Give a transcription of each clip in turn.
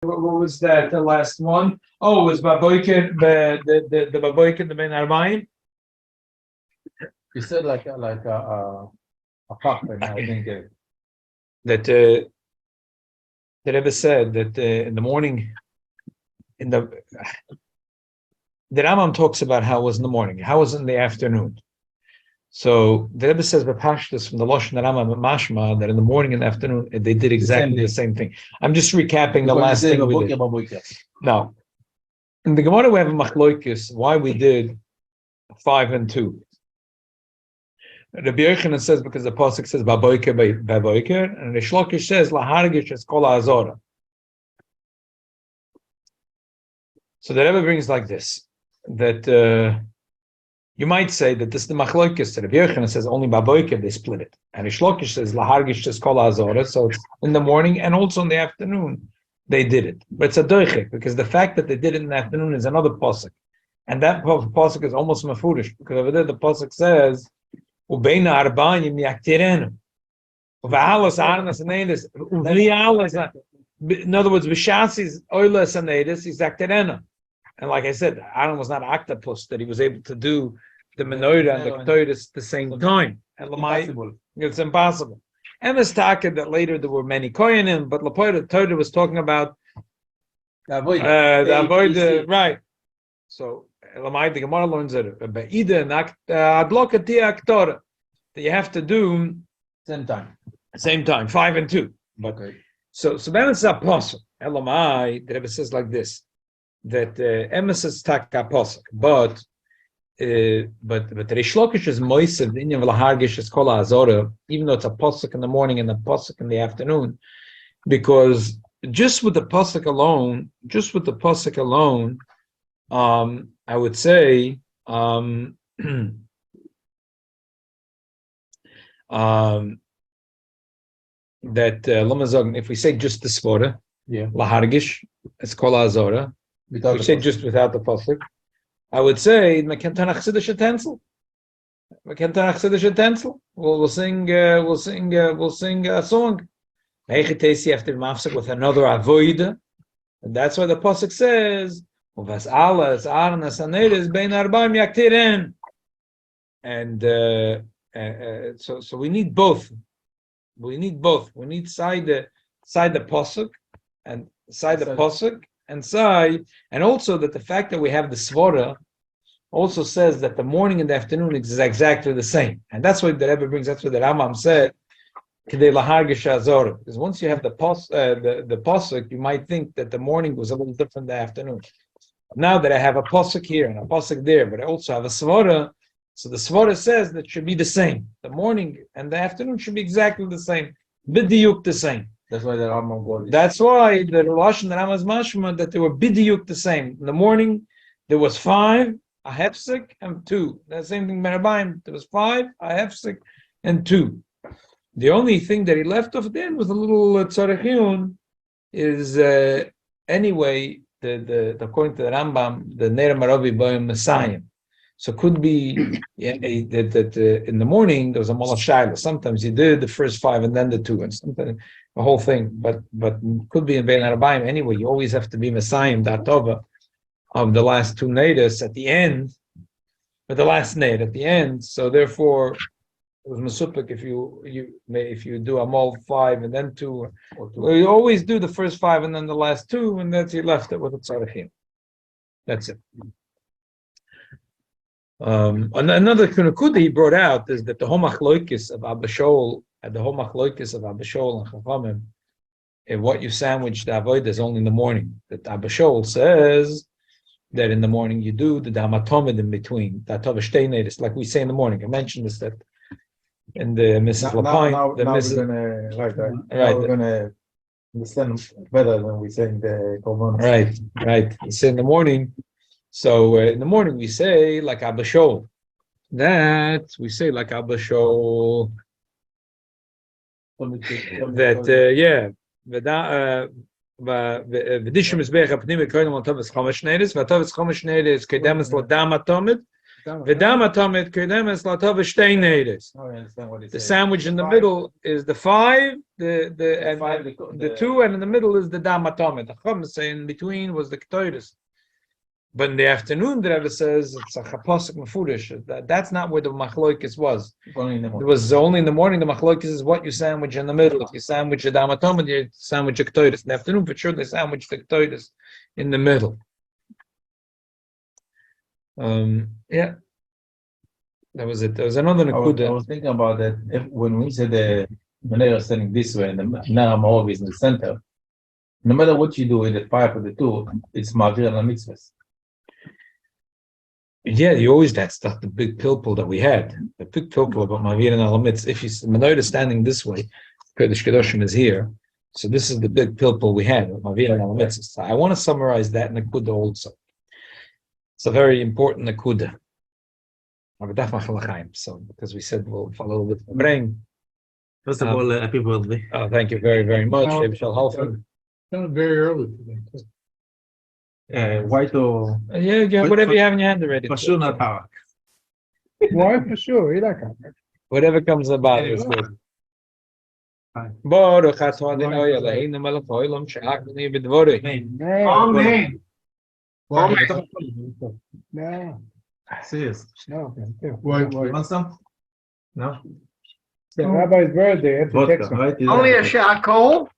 What was that? The last one? Oh, it was Baboiker, the Baboiker, the Ben Arbaim. You said like a puppet, I think. That the Rebbe said that in the morning, the Rambam talks about how it was in the morning, how it was in the afternoon. So the Rebbe says B'Pashtus from the Lashon Rambam Mashma that in the morning and the afternoon they did exactly the same thing. I'm just recapping the last thing we did. Now, in the Gemara we have a machloikis why we did 5 and 2. Rabbi Yochanan says because the pasuk says Baboiker, and the Shlokish says Lahargish es kol ha'azora. So the Rebbe brings like this, that you might say that this is the machloikis. Rabbi Yochanan says only Baboiker they split it, and the Shlokish says Lahargish es kol ha'azora. So it's in the morning and also in the afternoon they did it. But it's a doichik because the fact that they did it in the afternoon is another pasuk, and that pasuk is almost mafurish because over there the pasuk says. In other words, B'shas is oilas anedis is akterena, and like I said, Aaron was not octopus that he was able to do the menorah and the ketores at the same time. It's impossible. And it's talked that later there were many koyanim, but the Torah was talking about the avoid right. So. The Gemara learns that you have to do same time, 5 and 2. Okay. So then it's a apostle. Elamai, the Rebbe says like this, that emes is tak apostle, but Reish Lakish is moisev the inyan v'lahargish is kol ha'azora, even though it's a pasuk in the morning and a pasuk in the afternoon, because just with the pasuk alone, I would say that if we say just the svara, lahargish, it's kol ha'azora. If we say just without the pasuk, I would say mekentanach chiddush utensil. We'll sing a song. Heichitesi after mafsek with another avoida, and that's why the pasuk says. And so we need both. We need side the pasuk and also that the fact that we have the svara also says that the morning and the afternoon is exactly the same, and that's what the Rebbe brings. That's what the Rambam said. Because once you have the pasuk, you might think that the morning was a little different than the afternoon. Now that I have a pasuk here and a pasuk there, but I also have a svara, so the svara says that it should be the same. The morning and the afternoon should be exactly the same, bidiyuk the same. That's why the Rambam. That's why the Rosh and the Rambam's mashma that they were bidiyuk the same. In the morning there was 5, a hefsek, and 2. The same thing Merabayim. There was 5, a hefsek, and 2. The only thing that he left off then was a little tzarechiyun. Is anyway. The according to the Rambam, the Neir Maravi Boim Messiah. So could be that in the morning there was a Molach Shaila. Sometimes you did the first 5 and then the 2, and sometimes the whole thing. But could be in Bein Arabayim anyway. You always have to be Messiah Datova of the last 2 neidas at the end, but the last neid at the end. So therefore, it was Mesupik if you do a mol 5 and then 2, or you always do the first 5 and then the last 2, and that's you left it with a tzarechim. That's it. Another kunakuda he brought out is that the homachloikis of Abba Shaul and Chachamim, and what you sandwich the avoid is only in the morning. That Abba Shaul says that in the morning you do the damatomid in between. That it's like we say in the morning. I mentioned this that. And the Mrs. Lapine, we're gonna understand better than we say in the Korban. Right. You say in the morning. So in the morning we say like Abba Shaul. That we say like Abba Shaul. That V'dishim is be'ech apnim koydem on Teves 5 neides. V'Teves 5 neides kodemes l'dam atomid. V'dam atomit kedemes latov shtei neides. I understand what he's The saying. sandwich in the middle is the 5, the Five, the 2, and in the middle is the dam atomit. The chum say in between was the ktoiris. But in the afternoon, the Rebbe says it's a chaposik mefurish. That's not where the machloikis was. Only in the It morning. was only in the morning. The machloikis is what you sandwich in the middle. If you sandwich a dam atomit, you sandwich a ktoiris. In the afternoon, for sure, they sandwich the ktoiris in the middle. Yeah, that was it. There was another I was nakuda. thinking about that when we said the HaMenorah is standing this way and the HaMenorah is in the center. No matter what you do with the 5 or the 2, it's Ma'avir and mitzvahs. Yeah, you always that's the big pilpul that we had. The big pilpul about Mavir and Alamitz. If you Menorah is standing this way, Kodesh Kedoshim is here. So this is the big pilpul we had, Mavir and Alamitz. So I want to summarize that nakuda also. It's a very important nakuda. So because we said we'll follow with Farbrengen. First of all, happy birthday. Oh, thank you very, very much. Oh, Rebbe Shal Halfen. Very early today. White or Yeah, whatever you have in your hand already. for sure not power. Why for sure? You like that? Whatever comes about is good. Fine. Baruch atah Adonai Eloheinu melech haolam she'achnu b'dvorei. Amen. No, Serious. no. Thank you. You want some? No. It's the rabbi's birthday. I have to Vodka, take some. right? Only a shot cold?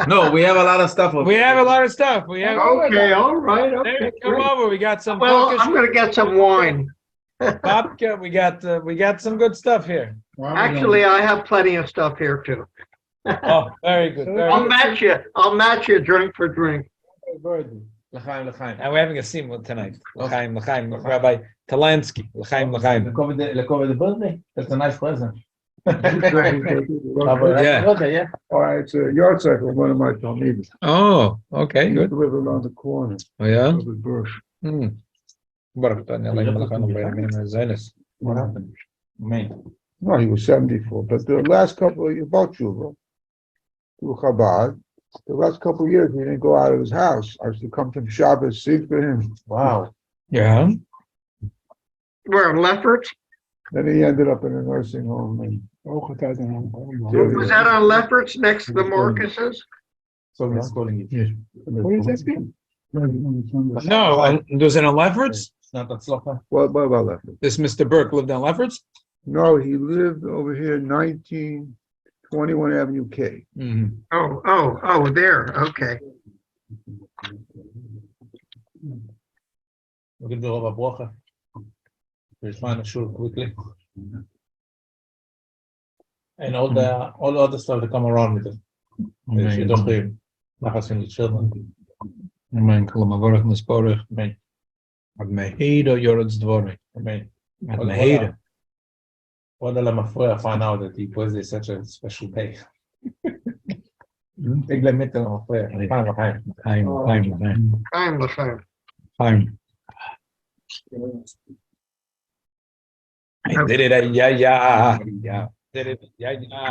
No, we have a lot of stuff. We have a lot of stuff. We have. Okay, all right, There, okay. come great. over. We got some. Well, I'm gonna get some wine. Babka. We got some good stuff here. Actually, I have plenty of stuff here too. Oh, very good. Very I'll good. match you drink for drink. Rabbi's birthday. L'chaim, l'chaim. And we're having a simul tonight. L'chaim, l'chaim, Rabbi Talansky. L'chaim, l'chaim. L'cover the birthday. That's a nice present. Yeah. Birthday, yeah. All right, it's a yard cycle, one of my Talmidim. Oh, okay, He good. live around the corner. Oh yeah. Of his bush. Baruch atah Adonai Eloheinu melech haolam. What happened? Man. No, he was 74, but the last couple of years, about Tshuva, through Chabad, the last couple of years, he didn't go out of his house. I used to come to Shabbos, sing for him. Wow. Yeah. Where, Lefferts? Then he ended up in a nursing home. And Was that on Lefferts next to the Marcuses? So he's calling you. What is that again? No, and was it on Lefferts? It's not that sloppy. What about that? This Mr. Burke lived on Lefferts? No, he lived over here, 1921 Avenue K. Mm-hmm. Oh, there, okay. We can do a bracha. We'll find a shul quickly. And all the other stuff that come around with it. If you don't hear, nachas the children. Amen. Kol mavorach nesporach. Amen. Ad mehida yoretz dvorei. Amen. Ad mehida. What a mafreya find out that he was is such a special day. Ik blijf met de mafreya. Chaim, chaim. Time the same. Chaim. I did it, yeah. Did it, yeah.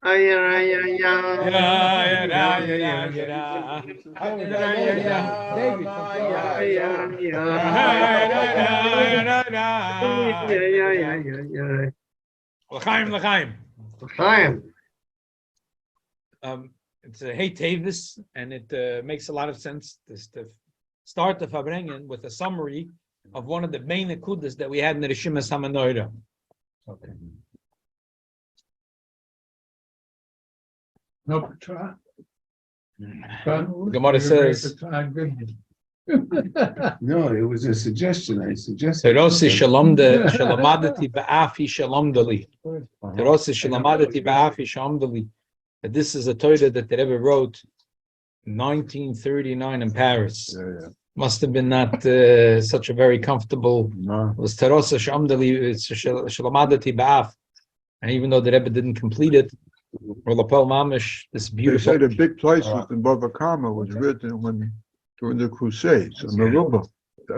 Ay, ay, ay, ay. Ay, ay, ay. L'chaim, l'chaim. Chaim. It's a Hey Teves, and it makes a lot of sense to start the Farbrengen with a summary of one of the main akudas that we had in the Reshimos HaMenorah. Okay. No, try. Gemara says, No, it was a suggestion. I suggested. Terosi shalamadati ba'afi shalamdali. Terosi shalamadati ba'afi shalamdali. That this is a Torah that the Rebbe wrote in 1939 in Paris. Yeah. Must have been not such a very comfortable. No. It was Terosa Shamdali, it's Shalamadati Ba'af. And even though the Rebbe didn't complete it, or Lapel Mamish, this They beautiful. say the big places in Bava Kama was written during the Crusades, in Aruba.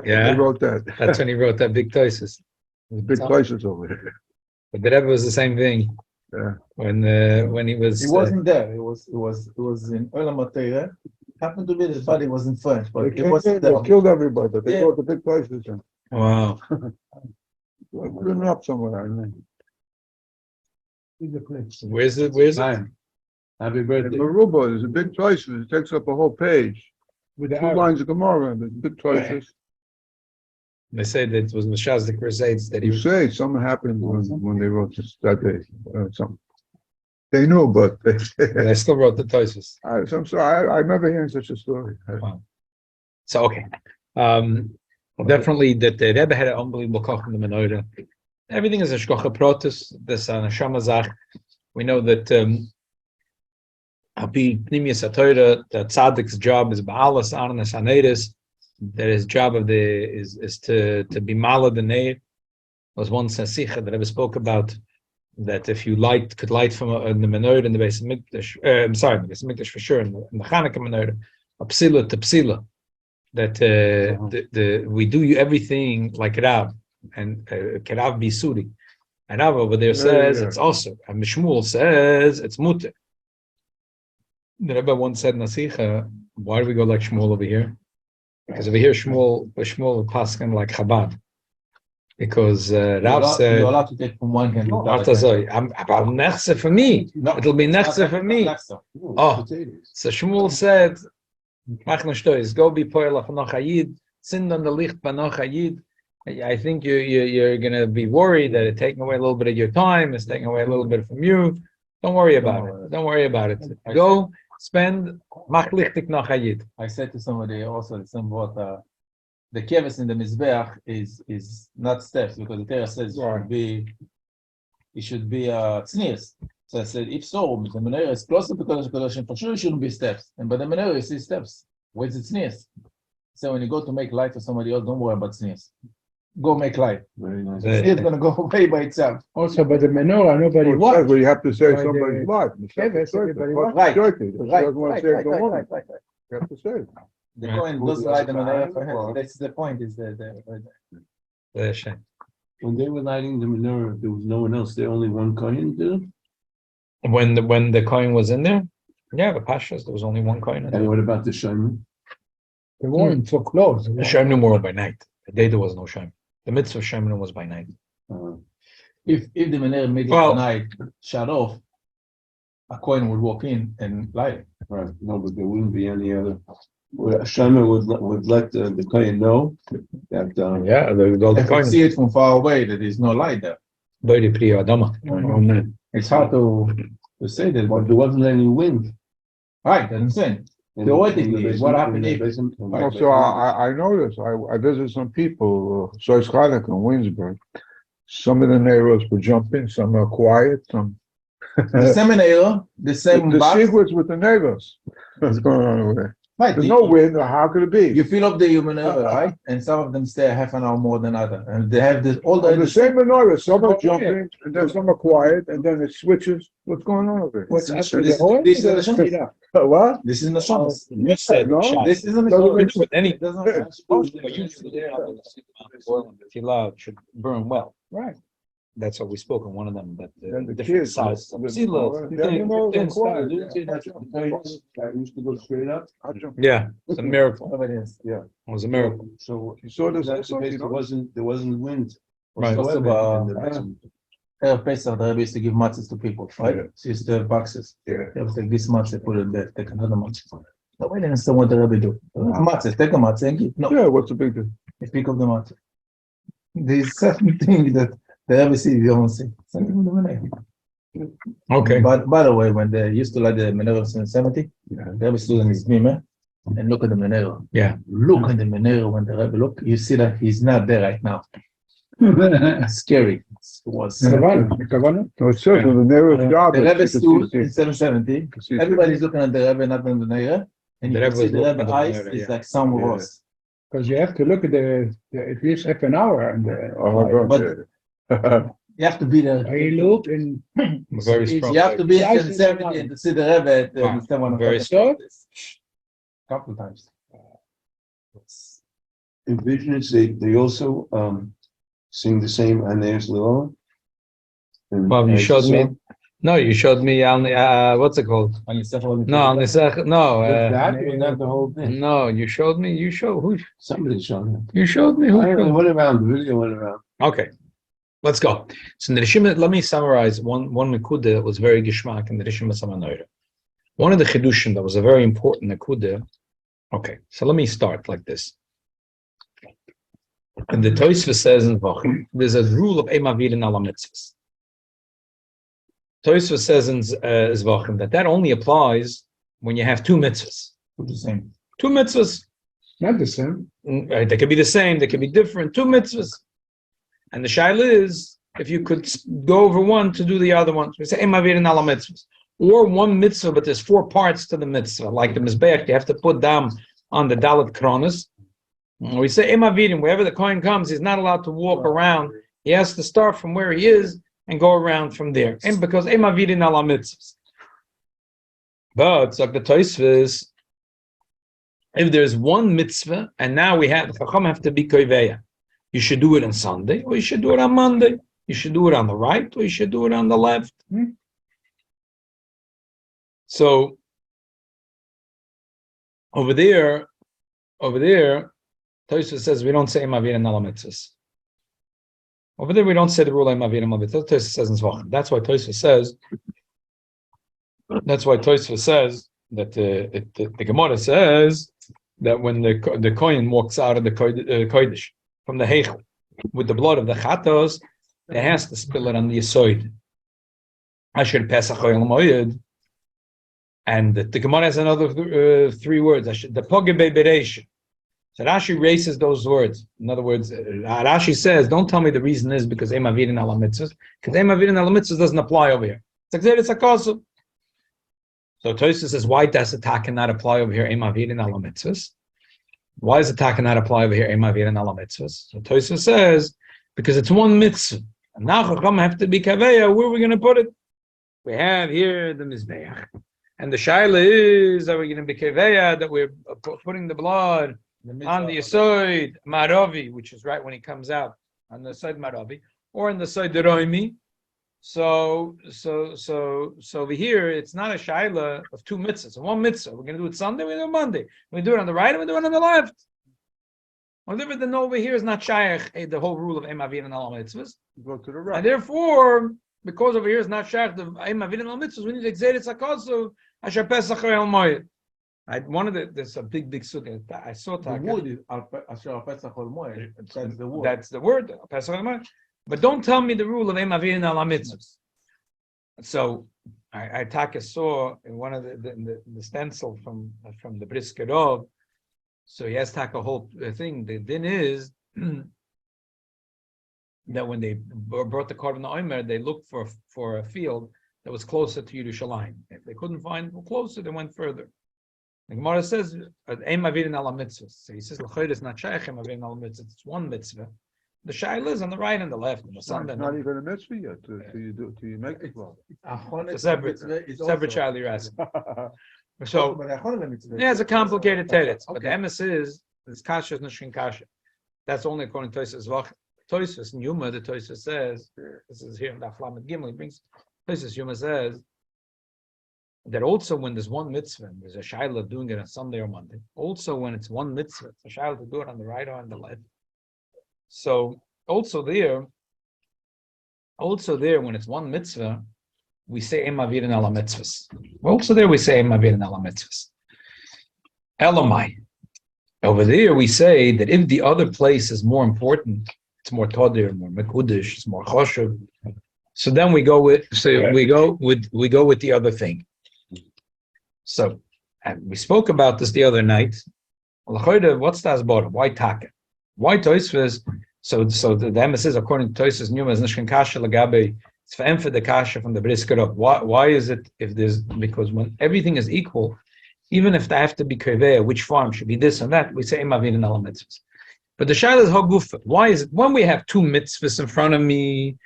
Yeah. They wrote that. That's when he wrote that big Toises. Big places over there. But the Rebbe was the same thing. Yeah. When he was. He wasn't there. It was in Olam HaTorah. Happened to be the body was in French, but They it wasn't there. killed everybody. They Yeah. wrote the big places. And Wow. put it up somewhere. I mean. Where's it? Where's it? Happy In birthday. Aruba, there's a big places. It takes up a whole page. With 2 lines of Gemara, and there's big places. They say that it was Mashaz the Crusades that he You was. say something happened when they wrote this that day. Something. They knew, but They still wrote the Toises. I'm sorry. I remember hearing such a story. So, okay. Definitely that the Rebbe had an unbelievable koch in the menorah. Everything is a shkocha protus, this neshama zach. We know that Abi Pnimius HaTorah, that Tzaddik's job is ba'alas arnes haneres. That his job is to be mala the neir. Was once a sikha that Rebbe spoke about that if you could light from in the menorah in the base of Mikdash. I'm sorry, in the base of Mikdash for sure. In the Chanukah menorah, a psila to psila. That we do everything like Rav and Rav Bisuri. And Rav over there says it's also, and Mishmuel says it's mutter. The Rebbe once said Nasicha, why do we go like Shmuel over here? Because over here Shmuel Paskin like Chabad. Because Rav said, You're allowed to take from one hand. I'm about nechse for me. No, It'll be nechse for me. Oh, so Shmuel said, Mach no shtois, go be poel of noch hayid, sin on the licht banoch hayid. I think you're gonna be worried that it's taking away a little bit of your time, it's taking away a little bit from you. Don't worry about it. Don't worry about it. Go spend mach lichtik noch hayid. I said to somebody also somewhat the Teves in the Mizbeach is not steps because the Torah says it should be tznius. So I said, if so, the menorah is closer to Kodesh Kodeshim, for sure it shouldn't be steps. And but the menorah you see steps. Where's the tznius? So when you go to make light for somebody else, don't worry about tznius. Go make light. Very nice. It's gonna go away by itself. Also, but the menorah, nobody watched. Well, you have to say By somebody's the- life. everybody Right. Right. Right, You have to say it. The Kohen doesn't light the menorah for him. That's the point. Is When they were lighting the menorah, there was no one else. There only one kohen did. When the coin was in there, yeah, the pashas, there was only one coin in And there. what about the shaman? They weren't so close. The Shemnim were by night. The day there was no Shem. The mitzvah of Shemnim was by night. if the menorah made it Well- tonight, shut off, a Kohen would walk in and light it. Right, no, but there wouldn't be any other. A shaman would let the kohen know that. Yeah, the If you see it from far away, that there's no light there. Doiri Priya Adama. It's hard to say that, But there wasn't any wind. right, that's insane. Theoretically, what happened if- Also, I noticed, I visited some people, Sois Chanukah in Williamsburg. Some of the neighbors were jumping, some are quiet, some. The seminary, the same The box, secrets with the neighbors. What's going on over there? right? There's no wind, how could it be? You fill up the menorah, right? And some of them stay half an hour more than other, and they have this all The the. same menorah, some are jumping, and then some are quiet, and then it switches. What's going on over there? What's This is the Shabbos. What? This is the Shabbos. You said No. Shabbos. This isn't the Doesn't Shabbos. make With any It doesn't. usually should burn well. Right. That's what we spoke on one of them, but Then the different kids. sizes. the- Psilas, then you know different the quarter. styles. Didn't say that the Kohen that used to go straight up? Yeah, it's a miracle. Evidence, yeah. It was a miracle. So You saw this that's the also, case, you there know? wasn't wind Right. whatsoever. in the- Erev Pesach, the Rebbe used to give matzahs to people, right? Yeah. So used to have boxes. Yeah. They would take this matzah, put it there, take another matzah. Nobody understand what the Rebbe do. Matzahs, take a matzah and give. No, Yeah, what's the big deal? they pick up the matzah. There's certain thing that the Rebbe see, you don't see. Something with the menorah. Okay. But by the way, when they used to light the menorah in 70, Yeah. the Rebbe stood in his bima and look at the menorah. Yeah. Look at the menorah when the Rebbe look, you see that he's not there right now. Scary. It was. Kavanah? No, it's certain, the nearest job. The is Rebbe to stood see- in 770. to see- Everybody's looking at the Rebbe, not at the menorah. And The you Rebbe can see was the looking Rebbe at the eyes menorah, is yeah. like some Yeah. rose. Because you have to look at at least half an hour and Oh, my God. But- yeah. You have to be there. I look and Very strong. You have to be Yeah, in I see 770 the and to see the Rebbe at Wow. understand what I'm Very talking about. Couple times. In visions, they also sing the same Aneas Lilon. Well, you showed me. No, you showed me on what's it called? On your second No, on the second. No, That was not the whole thing. no. You showed me. You showed who? Somebody showed me. You showed me who? I don't know, showed- it went around, the video went around. Okay, let's go. So in the Reshimos, let me summarize one nekuda that was very gishmak in the Reshimos HaMenorah. One of the chidushim that was a very important nekuda. Okay, so let me start like this. And the Teves says in Vachim, there's a rule of emavir in ala mitzvahs. Teves says in Zvachim that only applies when you have two mitzvahs. the same. Two mitzvahs. not the same. Right, they could be the same, they could be different. Two mitzvahs. And the shaila is if you could go over one to do the other one. We say emavir in ala mitzvahs. Or one mitzvah, but there's four parts to the mitzvah. Like the mizbeach, you have to put down on the dalet kronos. We say emavirim, wherever the coin comes, he's not allowed to walk around. He has to start from where he is and go around from there. And because emavirim ala mitzvahs. But like the Teves, if there's one mitzvah, and now we have the chacham have to be koiveya, you should do it on Sunday, or you should do it on Monday. You should do it on the right, or you should do it on the left. So over there, Tosfos says we don't say emavir in ala mitzvahs. Over there, we don't say the rule emavir in ala mitzvahs. Tosfos says in Zvachim. That's why Tosfos says. That's why Tosfos says that the Gemara says that when the kohen walks out of the kodesh from the heichel with the blood of the chatos, it has to spill it on the yesod. Asher pesach oyel moed. And the Gemara has another three words. The pogebe beresh. So Rashi erases those words. In other words, Rashi says, "Don't tell me the reason is because emavir in ala mitzvahs, because emavir in ala mitzvahs doesn't apply over here. It's a kosu." So Tosfos says, "Why does the taka not apply over here? Emavir in ala mitzvahs. Why does the taka not apply over here? Emavir in ala mitzvahs." So Tosfos says, "Because it's one mitzvah. And now chacham have to be kaveya. Where are we going to put it? We have here the mizbeach." And the shaila is that we're going to be keveya, that we're putting the blood on the side maravi, which is right when he comes out on the side maravi, or on the side deroimi. So over here, it's not a shaila of two mitzvahs. It's one mitzvah. We're going to do it Sunday. We do it Monday. We do it on the right, and we do it on the left. Whatever the no over here is not shaykh the whole rule of emavir and al mitzvahs. Go to the right. And therefore, because over here is not shaykh the emavir and al mitzvahs, we need to exert akasu. Asher Pesach Oyel Moed. One of there's a big sukkah. I saw The Taka. wood is Asher Pesach Oyel Moed. That's the wood. That's the word, Pesach Oyel Moed. But don't tell me the rule of emavir and ala mitzvahs. So I Taka saw in one of the stencil from the Briskerov. So he has Taka whole thing. The din is that when they brought the Korban Omer, they looked for a field that was closer to Yerushalayim. If they couldn't find closer, they went further. The Gemara says, "Ein mavirin ala mitzvahs." So he says, "L'chayr is not shaykh mavirin ala mitzvahs." It's one mitzvah. The shaila is on the right and the left. On the It's Sunday, not even a mitzvah yet, till you make it well. it's a separate shaila you're asking. So yeah, it's a complicated teretz. But the emes is kasha is nishkin kasha. That's only according to Tosfos Zvachim. Toysus and Yuma, the Toysus says, this is here in the Aflamet Gimel, he brings, Toysus Yuma says, that also when there's one mitzvah, there's a shaila doing it on Sunday or Monday. Also when it's one mitzvah, it's a shaila to do it on the right or on the left. So also there, when it's one mitzvah, we say Ema Virin ala mitzvahs. Also there we say Ema Virin ala mitzvahs. Elamai. Over there we say that if the other place is more important, it's more todir, more mekudish, it's more choshev. So then we go with the other thing. So, and we spoke about this the other night. What's the asbara? Why taka? Why Teves? So the emphasis according to Teves Numa is nishkan kasha lagabe. It's for the kasha from the brisket. Why is it if there's, because when everything is equal, even if they have to be kreveya, which farm should be this and that, we say emavin and ala mitzvahs. But the shaila is hagufa. Why is it when we have two mitzvahs in front of me,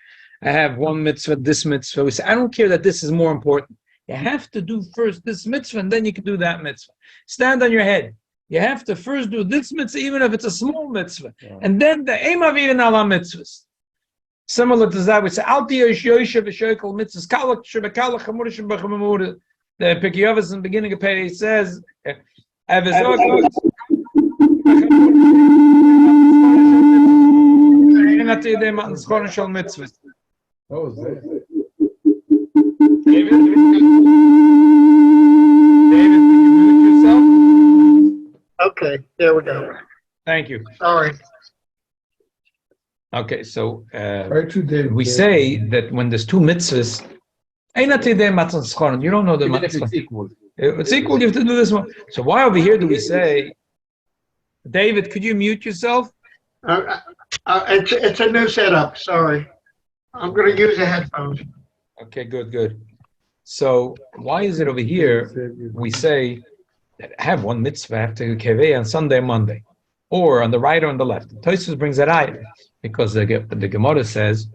I have one mitzvah, this mitzvah, we say I don't care that this is more important. You have to do first this mitzvah, and then you can do that mitzvah. Stand on your head. You have to first do this mitzvah, even if it's a small mitzvah, and then the emavin and ala mitzvahs. Similar to that, we say al tiyoshoyshe v'shoykol mitzvahs kalach shebekalach hamur shebachamur. The Pikiyavas in the beginning of Pei says, Oh, is that? David, can you mute yourself? Okay, there we go. Thank you. Sorry. Okay, so Right to David. we say that when there's two mitzvahs, you don't know the Even if mitzvah. it's equal. It's equal, you have to do this one. So why over here do we say, David, could you mute yourself? It's a new setup, sorry. I'm gonna use the headphones. Okay, good. So why is it over here we say that I have one mitzvah, I have to keveh on Sunday and Monday, or on the right or on the left? Tosfos brings that out because the Gemara says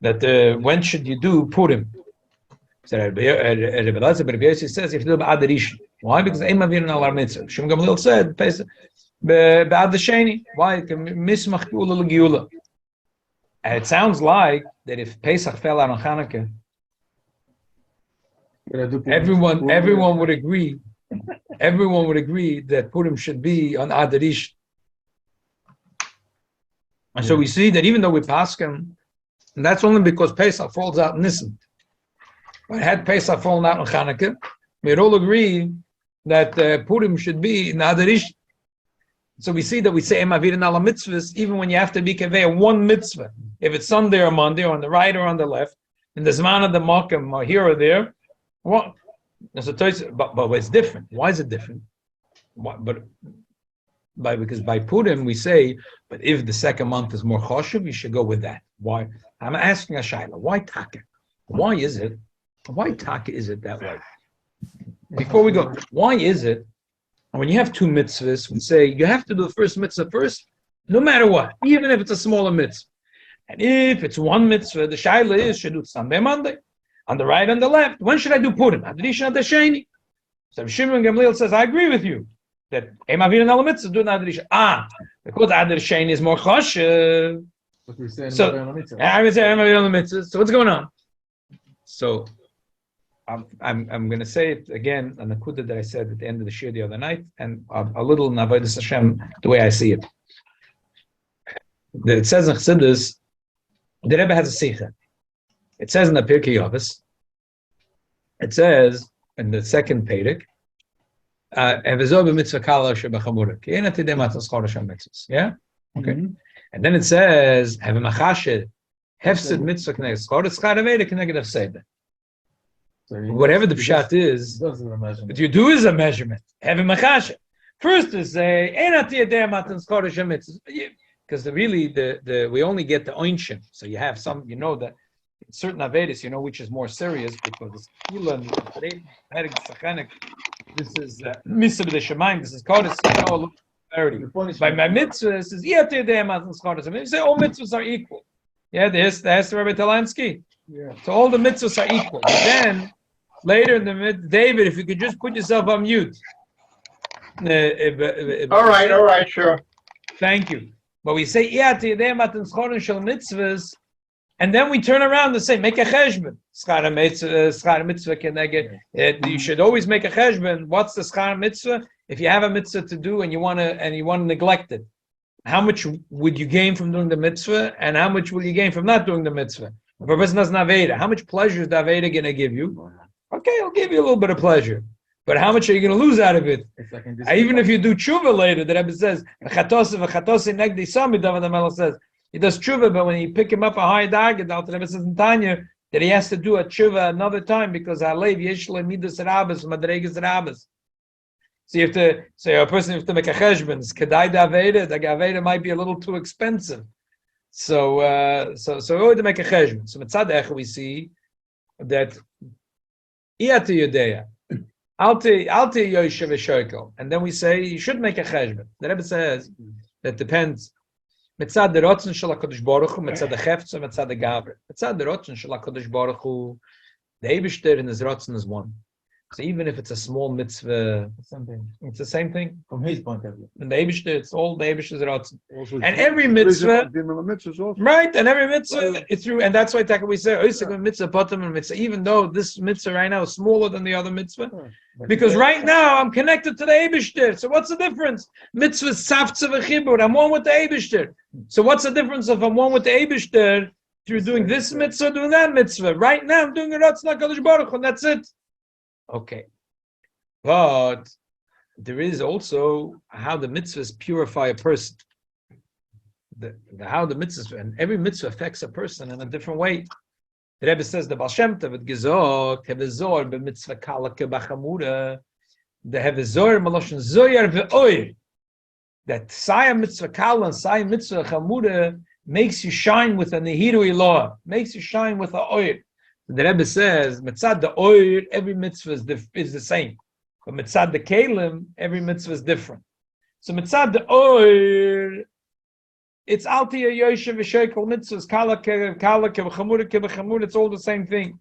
that when should you do Purim? So Rebbe says if you do b'ad rishon. Why? Because Eima Virin al mitzvah. Shum Gamliel said b'ad sheni. Why? Mismach geula l'geula. And it sounds like that if Pesach fell out on Hanukkah, everyone would agree. Everyone would agree that Purim should be on Ad Rishon. And so we see that even though we paskin, and that's only because Pesach falls out in Nisan. But had Pesach fallen out on Hanukkah, we'd all agree that Purim should be in Ad Rishon. So we see that we say Emavir and Ala mitzvahs even when you have to be kaveh one mitzvah. If it's Sunday or Monday, or on the right or on the left, in the Zman of the Makam, or here or there. What? But it's different. Why is it different? Because by Purim we say, but if the second month is more choshev, you should go with that. Why? I'm asking a shaila. Why taka? Why is it? Why taka is it that way? Before we go, why is it? When you have two mitzvahs, we say you have to do the first mitzvah first, no matter what, even if it's a smaller mitzvah. And if it's one mitzvah, the shaila is should do Sunday, Monday, on the right and the left. When should I do Purim? Adrisha ad Sheni. So Shimon Gamliel says, I agree with you that Emavir and Ala mitzvah do Adrisha. Because Ad Sheni is more choshev. So I would say Emavir and Ala mitzvah. So what's going on? So I'm going to say it again on the kudah that I said at the end of the shir the other night, and a little Navodas Hashem the way I see it. It says in Chassidus, the Rebbe has a sikha. It says in the Pirkei Avos, it says in the second Perek, yeah? Okay. And then it says, whatever the pshat is, what you do is a measurement. First to say, because really we only get the oinshim. So you have some, you know that certain avedis, you know which is more serious because it's this is Misa b'Shemaim, this is Kodesh, by my mitzvah, this is you say all mitzvahs are equal. Yeah, there's the Rabbi Talansky. Yeah. So all the mitzvahs are equal. But then later in the David, if you could just put yourself on mute. All right, sure. Thank you. But we say iyati yedei matan schorin shel mitzvahs, and then we turn around and say make a cheshbon. Schar mitzvah keneged. You should always make a cheshbon. What's the schar mitzvah? If you have a mitzvah to do and you want to neglect it, how much would you gain from doing the mitzvah, and how much will you gain from not doing the mitzvah? If a person does an aveda, how much pleasure is the aveda going to give you? Okay, I'll give you a little bit of pleasure, but how much are you going to lose out of it? It's like in this Even if you do tshuva later, the Rebbe says, negdi sami, David HaMelech says, he does tshuva, but when you pick him up a high dargah, the Rebbe says in Tanya, that he has to do a tshuva another time, because Alev yesh le midas rabbis, madregas rabbis. So you have to, a person has to make a cheshbon. Kedai daveda, the aveda might be a little too expensive. So we have to make a cheshbon. So mitzad ech we see that iyati yodea, alte yoshev v'shokel, and then we say you should make a cheshbon. The Rebbe says that depends. Mitzad the rotzen shel HaKadosh Baruch Hu, mitzad the chefetz, mitzad the gaver. Mitzad the rotzen shel HaKadosh Baruch Hu, the Eibishter and his rotzen is one. So even if it's a small mitzvah, it's the same thing. from his point of view. And the Eibishter, it's all the Eibishter's rotzen. Also, And every mitzvah, mitzvahs also. right? And every mitzvah, it's through, and that's why we say, mitzvah, potem and mitzvah, even though this mitzvah right now is smaller than the other mitzvah, because right now I'm connected to the Eibishter. So what's the difference? Mitzvah savtza v'chibur. I'm one with the Eibishter. So what's the difference if I'm one with the Eibishter through doing this mitzvah, doing that mitzvah? Right now I'm doing a Ratzon HaKadosh Baruch Hu, and that's it. Okay. But there is also how the mitzvahs purify a person. How the mitzvahs, and every mitzvah affects a person in a different way. The Rebbe says the Baal Shem Tov had gesagt, Hevezor b'mitzvah kala kebachamura, the Hevezor maloshen zoyar ve'oir, that Saya mitzvah kala and Saya mitzvah chamura makes you shine with a nehiru ilah, makes you shine with a oir. The Rebbe says, mitzad the oir, every mitzvah is the same. But mitzad the kelim, every mitzvah is different. So mitzad the oir, it's alti yoshev v'shekel mitzvahs, kala kevachamura kevachamura, it's all the same thing.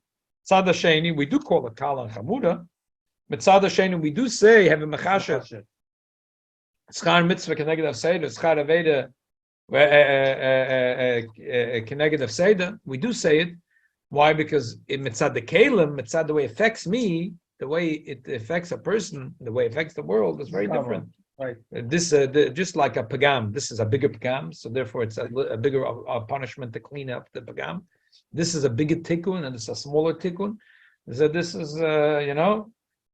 Mitzad hasheni, we do call it kala and chamura. Mitzad hasheni, we do say, have a mechasher. Schar mitzvah keneged avseda, schar aveda keneged avseda. We do say it. Why? Because in mitzad the kelim, mitzad the way it affects me, the way it affects a person, the way it affects the world is very different. Right. This just like a pagam. This is a bigger pagam, so therefore it's a bigger punishment to clean up the pagam. This is a bigger tikkun, and it's a smaller tikkun. So this is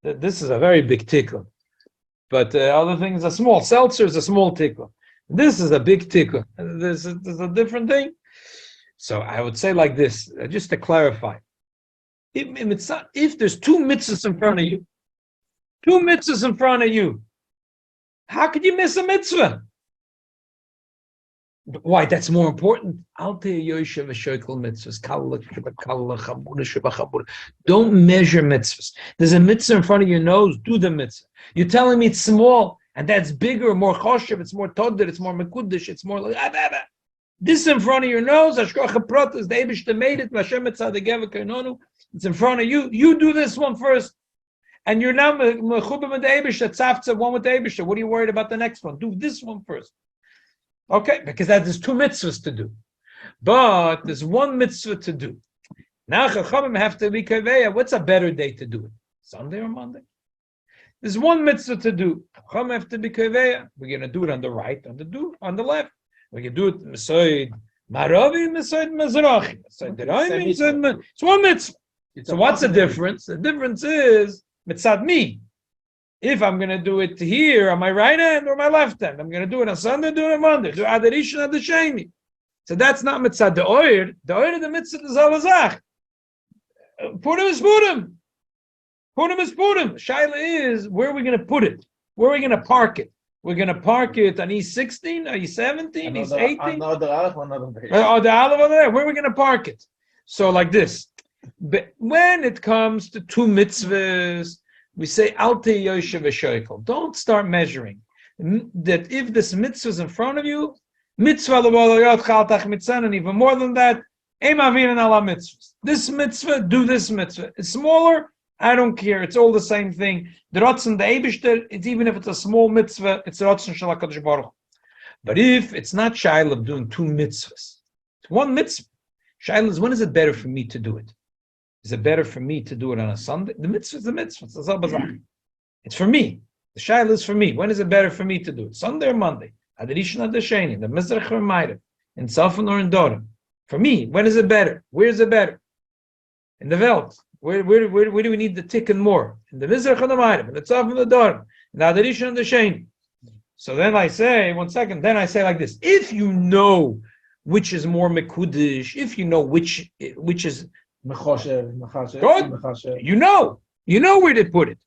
this is a very big tikkun. But other things are small. Seltzer is a small tikkun. This is a big tikkun. This is a different thing. So I would say like this, just to clarify. If there's two mitzvahs in front of you, how could you miss a mitzvah? Why? That's more important. Don't measure mitzvahs. There's a mitzvah in front of your nose, do the mitzvah. You're telling me it's small, and that's bigger, more choshev, it's more todder, it's more mekudesh, it's more like this in front of your nose, Hashkocha Protas, the Eibishter made it, it's in front of you. You do this one first. And you're now mechubim with the Eibishter, tzavtza, one with the Eibishter. What are you worried about the next one? Do this one first. Okay, because there's two mitzvahs to do. But there's one mitzvah to do. Now Chachamim have to be kaveya. What's a better day to do it? Sunday or Monday? There's one mitzvah to do. Chachamim have to be kaveya. We're going to do it on the right, on the left. We can do it Mesoid Maravi, Mesoid Mezrachi. It's one mitzvah. So what's the difference? The difference is mitzad me. If I'm going to do it here on my right hand or my left hand, I'm going to do it on Sunday, do it on Monday, do Adarish and Adashani. So that's not mitzad the oir. The oir of the mitzvah is Alazach. Purim is Purim. Purim is Purim. Shaila is, where are we going to put it? Where are we going to park it? We're going to park it on E16, E17, E18. Another aleph, another base. Oh, the aleph over there. Where are we going to park it? So like this. But when it comes to two mitzvahs, we say, Alte Yoshev V'Shoikel. Don't start measuring. That if this mitzvah is in front of you, mitzvah l'volayot chaltach mitzvah, and even more than that, Eim Avinan ala mitzvahs. This mitzvah, do this mitzvah. It's smaller, I don't care. It's all the same thing. The Ratzon, the Eibishter, it's even if it's a small mitzvah, it's the Ratzon Shel HaKadosh Baruch Hu. But if it's not shaila of doing two mitzvahs, it's one mitzvah. Shaila is, when is it better for me to do it? Is it better for me to do it on a Sunday? The mitzvah is the mitzvah. It's for me. The shaila is for me. When is it better for me to do it? Sunday or Monday? Adarishon Adasheni, the Mizrach or Ma'ariv, in Safon or in Dorim. For me, when is it better? Where is it better? In the Welt. Where do we need the tikkun more? In the Mizrach or the Ma'ariv, in the Safon or the Dorim, in the Adarishon Adasheni. So then I say, one second, then I say like this: if you know which is more mekudesh, if you know which is good, you know where to put it.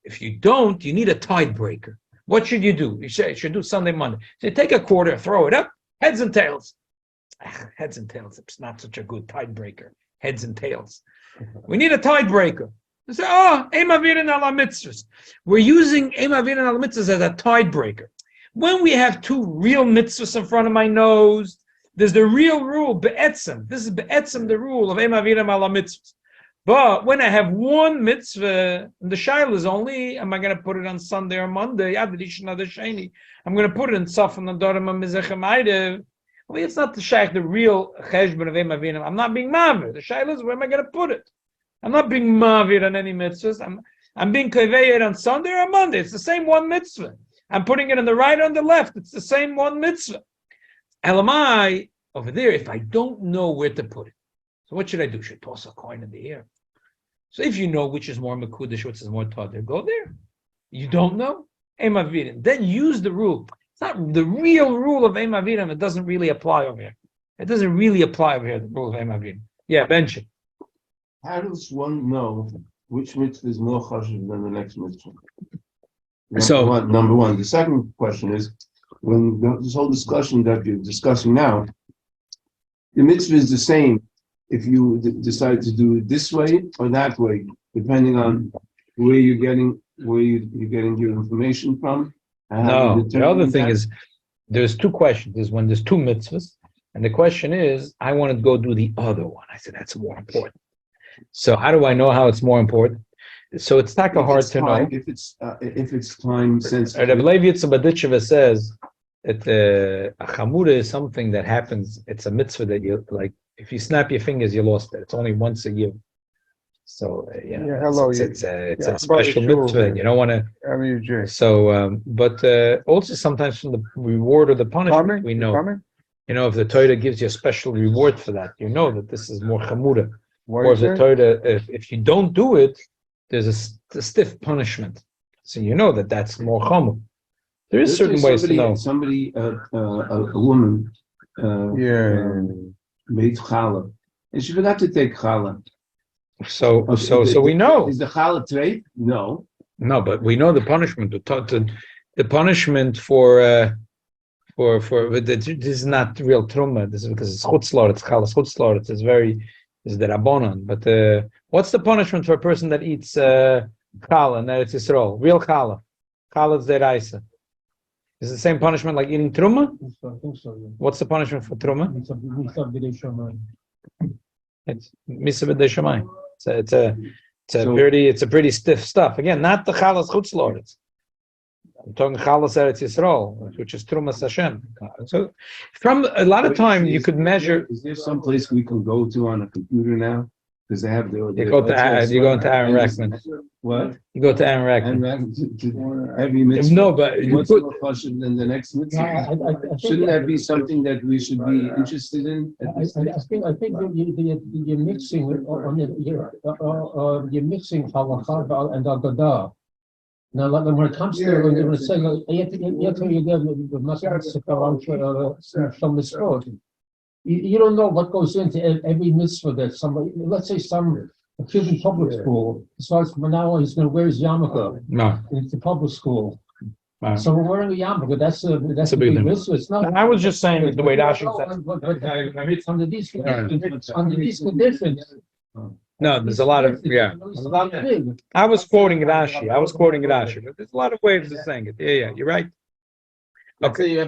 If you don't, you need a tiebreaker. What should you do? You should do Sunday, Monday. So you take a quarter, throw it up, heads and tails. Heads and tails, it's not such a good tiebreaker. Heads and tails. We need a tiebreaker. You say, Eim Avirin ala mitzvahs. We're using Eim Avirin ala mitzvahs as a tiebreaker. When we have two real mitzvahs in front of my nose, there's the real rule, be'etzem. This is be'etzem, the rule of Eim Avirin ala mitzvahs. But when I have one mitzvah, the shaila is only, am I going to put it on Sunday or Monday? I'm going to put it in Safon and Dorim and Mizrach and Ma'ariv. Well, it's not the shaykh, the real cheshbon of Eim Avirim. I'm not being mavir. The shaila is, where am I going to put it? I'm not being mavir on any mitzvahs. I'm being kaveyed on Sunday or Monday. It's the same one mitzvah. I'm putting it on the right or on the left. It's the same one mitzvah. Elamai, over there, if I don't know where to put it, so what should I do? Should I toss a coin in the air? So if you know which is more mekudesh, which is more tader, go there. You don't know? Eim Avirim. Then use the rule. It's not the real rule of Eim Avirim. It doesn't really apply over here. It doesn't really apply over here, the rule of Eim Avirim. Yeah, Benji. How does one know which mitzvah is more chashuv than the next mitzvah? Number one. The second question is, when this whole discussion that you're discussing now, the mitzvah is the same if you decide to do it this way or that way, depending on where you're getting your information from. No, the other thing is, there's two questions. There's when there's two mitzvahs, and the question is, I want to go do the other one. I said, that's more important. So how do I know how it's more important? So it's not hard to know. If it's time sensitive. Rabbi Levi Yitzchak says that a HaMenorah is something that happens. It's a mitzvah that you like. If you snap your fingers, you lost it. It's only once a year. So it's a special mitzvah. And you don't want to. So, but also sometimes from the reward or the punishment, we know. You know, if the Torah gives you a special reward for that, you know that this is more chamura. Or if the Torah, if you don't do it, there's a stiff punishment. So you know that that's more chamur. There is certain ways to know. Somebody, a woman, made challah, and she forgot to take challah. So we know. Is the challah trade? No, but we know the punishment. The punishment for this is not real truma. This is because it's chutzlor. It's chalas chutzlor. It's the rabbanon. But what's the punishment for a person that eats challah and Eretz Yisrael? Real challah. Challah is deraisa. Is it the same punishment like eating truma? I think so, yeah. What's the punishment for truma? It's misa b'dei shamayim. It's a pretty stiff stuff. Again, not the chalas chutzlor. I'm talking chalas Eretz Yisrael, which is trumas Hashem. So, from a lot of time, you could measure. Is there some place we can go to on a computer now? Because they have you go to Aaron Reckman. What? You go to Aaron Reckman. Every mitzvah. No, but what's more chashuv than the next mitzvah? Shouldn't that be something that we should be interested in? I think you're mixing you're mixing halacha and agadah. Now, when it comes to when you say you don't know what goes into every mitzvah that somebody. Let's say a kid in public school decides from now on he's going to wear his yarmulke. No, it's a public school. No. So we're wearing a yarmulke. That's a big mitzvah. It's not. I was just saying the way Rashi said. Under these conditions. No, there's a lot of I was quoting Rashi. But there's a lot of ways of saying it. Yeah, you're right. Okay,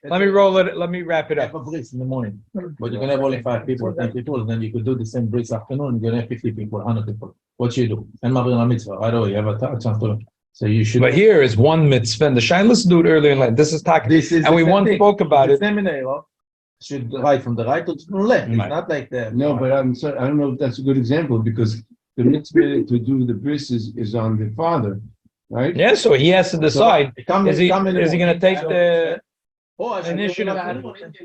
let me roll it. Let me wrap it up. Have a bris in the morning, but you can have only 5 people, 10 people, and then you could do the same bris afternoon. You can have 50 people, 100 people. What you do? And Mabrin mitzvah. Right away, you have a chance to So you should. But here is one mitzvah, and the shine. Let's do it earlier in life. This is talking, This is and we the same once thing. spoke about it. The HaMenorah should write from the right to the left. It's Right. not like that. No, but I'm sorry, I don't know if that's a good example, because the mitzvah to do the bris is on the father, right? Yeah, so he has to decide. Is he going to take the? Oh, I said, Initiative.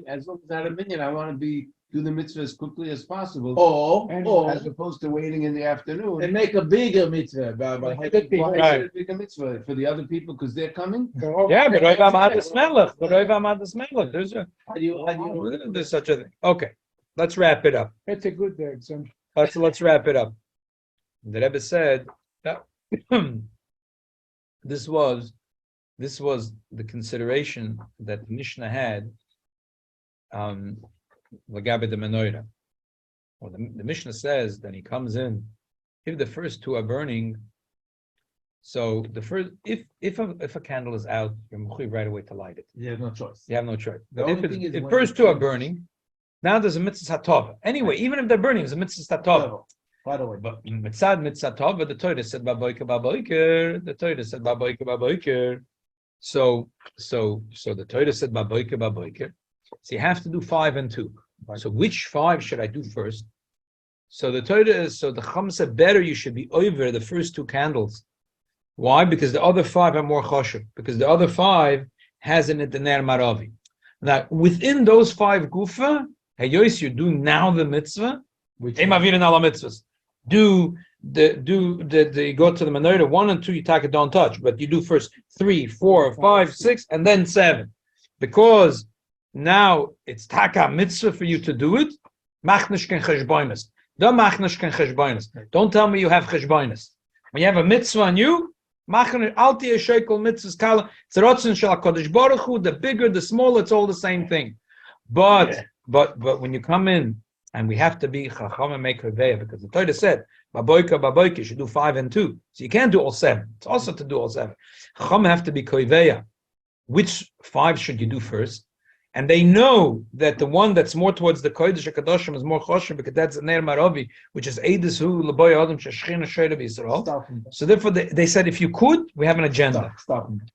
as long as I have a minion, I want to do the mitzvah as quickly as possible, Or as opposed to waiting in the afternoon. they make a bigger mitzvah. By Why Right. is it a bigger mitzvah for the other people because they're coming? Yeah, but Roiv Amad is Melech. But Roiv Amad is Melech. There's such a thing. Okay, let's wrap it up. It's a good exemption. Let's wrap it up. The Rebbe said that this was the consideration that the Mishnah had. Lagabe the Menorah. Well, the Mishnah says that he comes in. If the first two are burning, so the first, if a candle is out, you're mechuyev right away to light it. You have no choice. You have no choice. The But only thing is if when first it two are comes- burning, now there's a mitzvah tova. Anyway, even if they're burning, there's a mitzvah tova. Right away. But mitzvah tova, the Torah said baboiker. The Torah said baboiker. So the Torah said baboiker. So you have to do 5 and 2. So which 5 should I do first? So the Torah is, so the Chum said better you should be over the first 2 candles. Why? Because the other 5 are more choshev. Because the other 5 has in it the ner maravi. Now within those 5 gufa, Hayos, you do now the mitzvah. Which Emavir and ala mitzvahs. You go to the menorah 1 and 2. You take it, don't touch, but you do first 3, 4, 5, 6, and then 7, because now it's taka mitzvah for you to do it. Machnish ken cheshboinus. Don't tell me you have cheshboinus. When you have a mitzvah on you, machnish alti shekel mitzvahs kala. It's a rotzen shel HaKadosh Baruch Hu. The bigger, the smaller, it's all the same thing. But when you come in, and we have to be chacham and make herveya, because the Torah said baboika you should do 5 and 2, so you can't do all 7. It's also to do all 7. Chacham have to be koiveya. Which 5 should you do first? And they know that the one that's more towards the Kodesh HaKadoshim is more choshev, because that's Ner Maravi, which is Eidus Hu L'boy Adam Sheshchina Shoyre B'Yisrael. So therefore, they said, if you could, we have an agenda.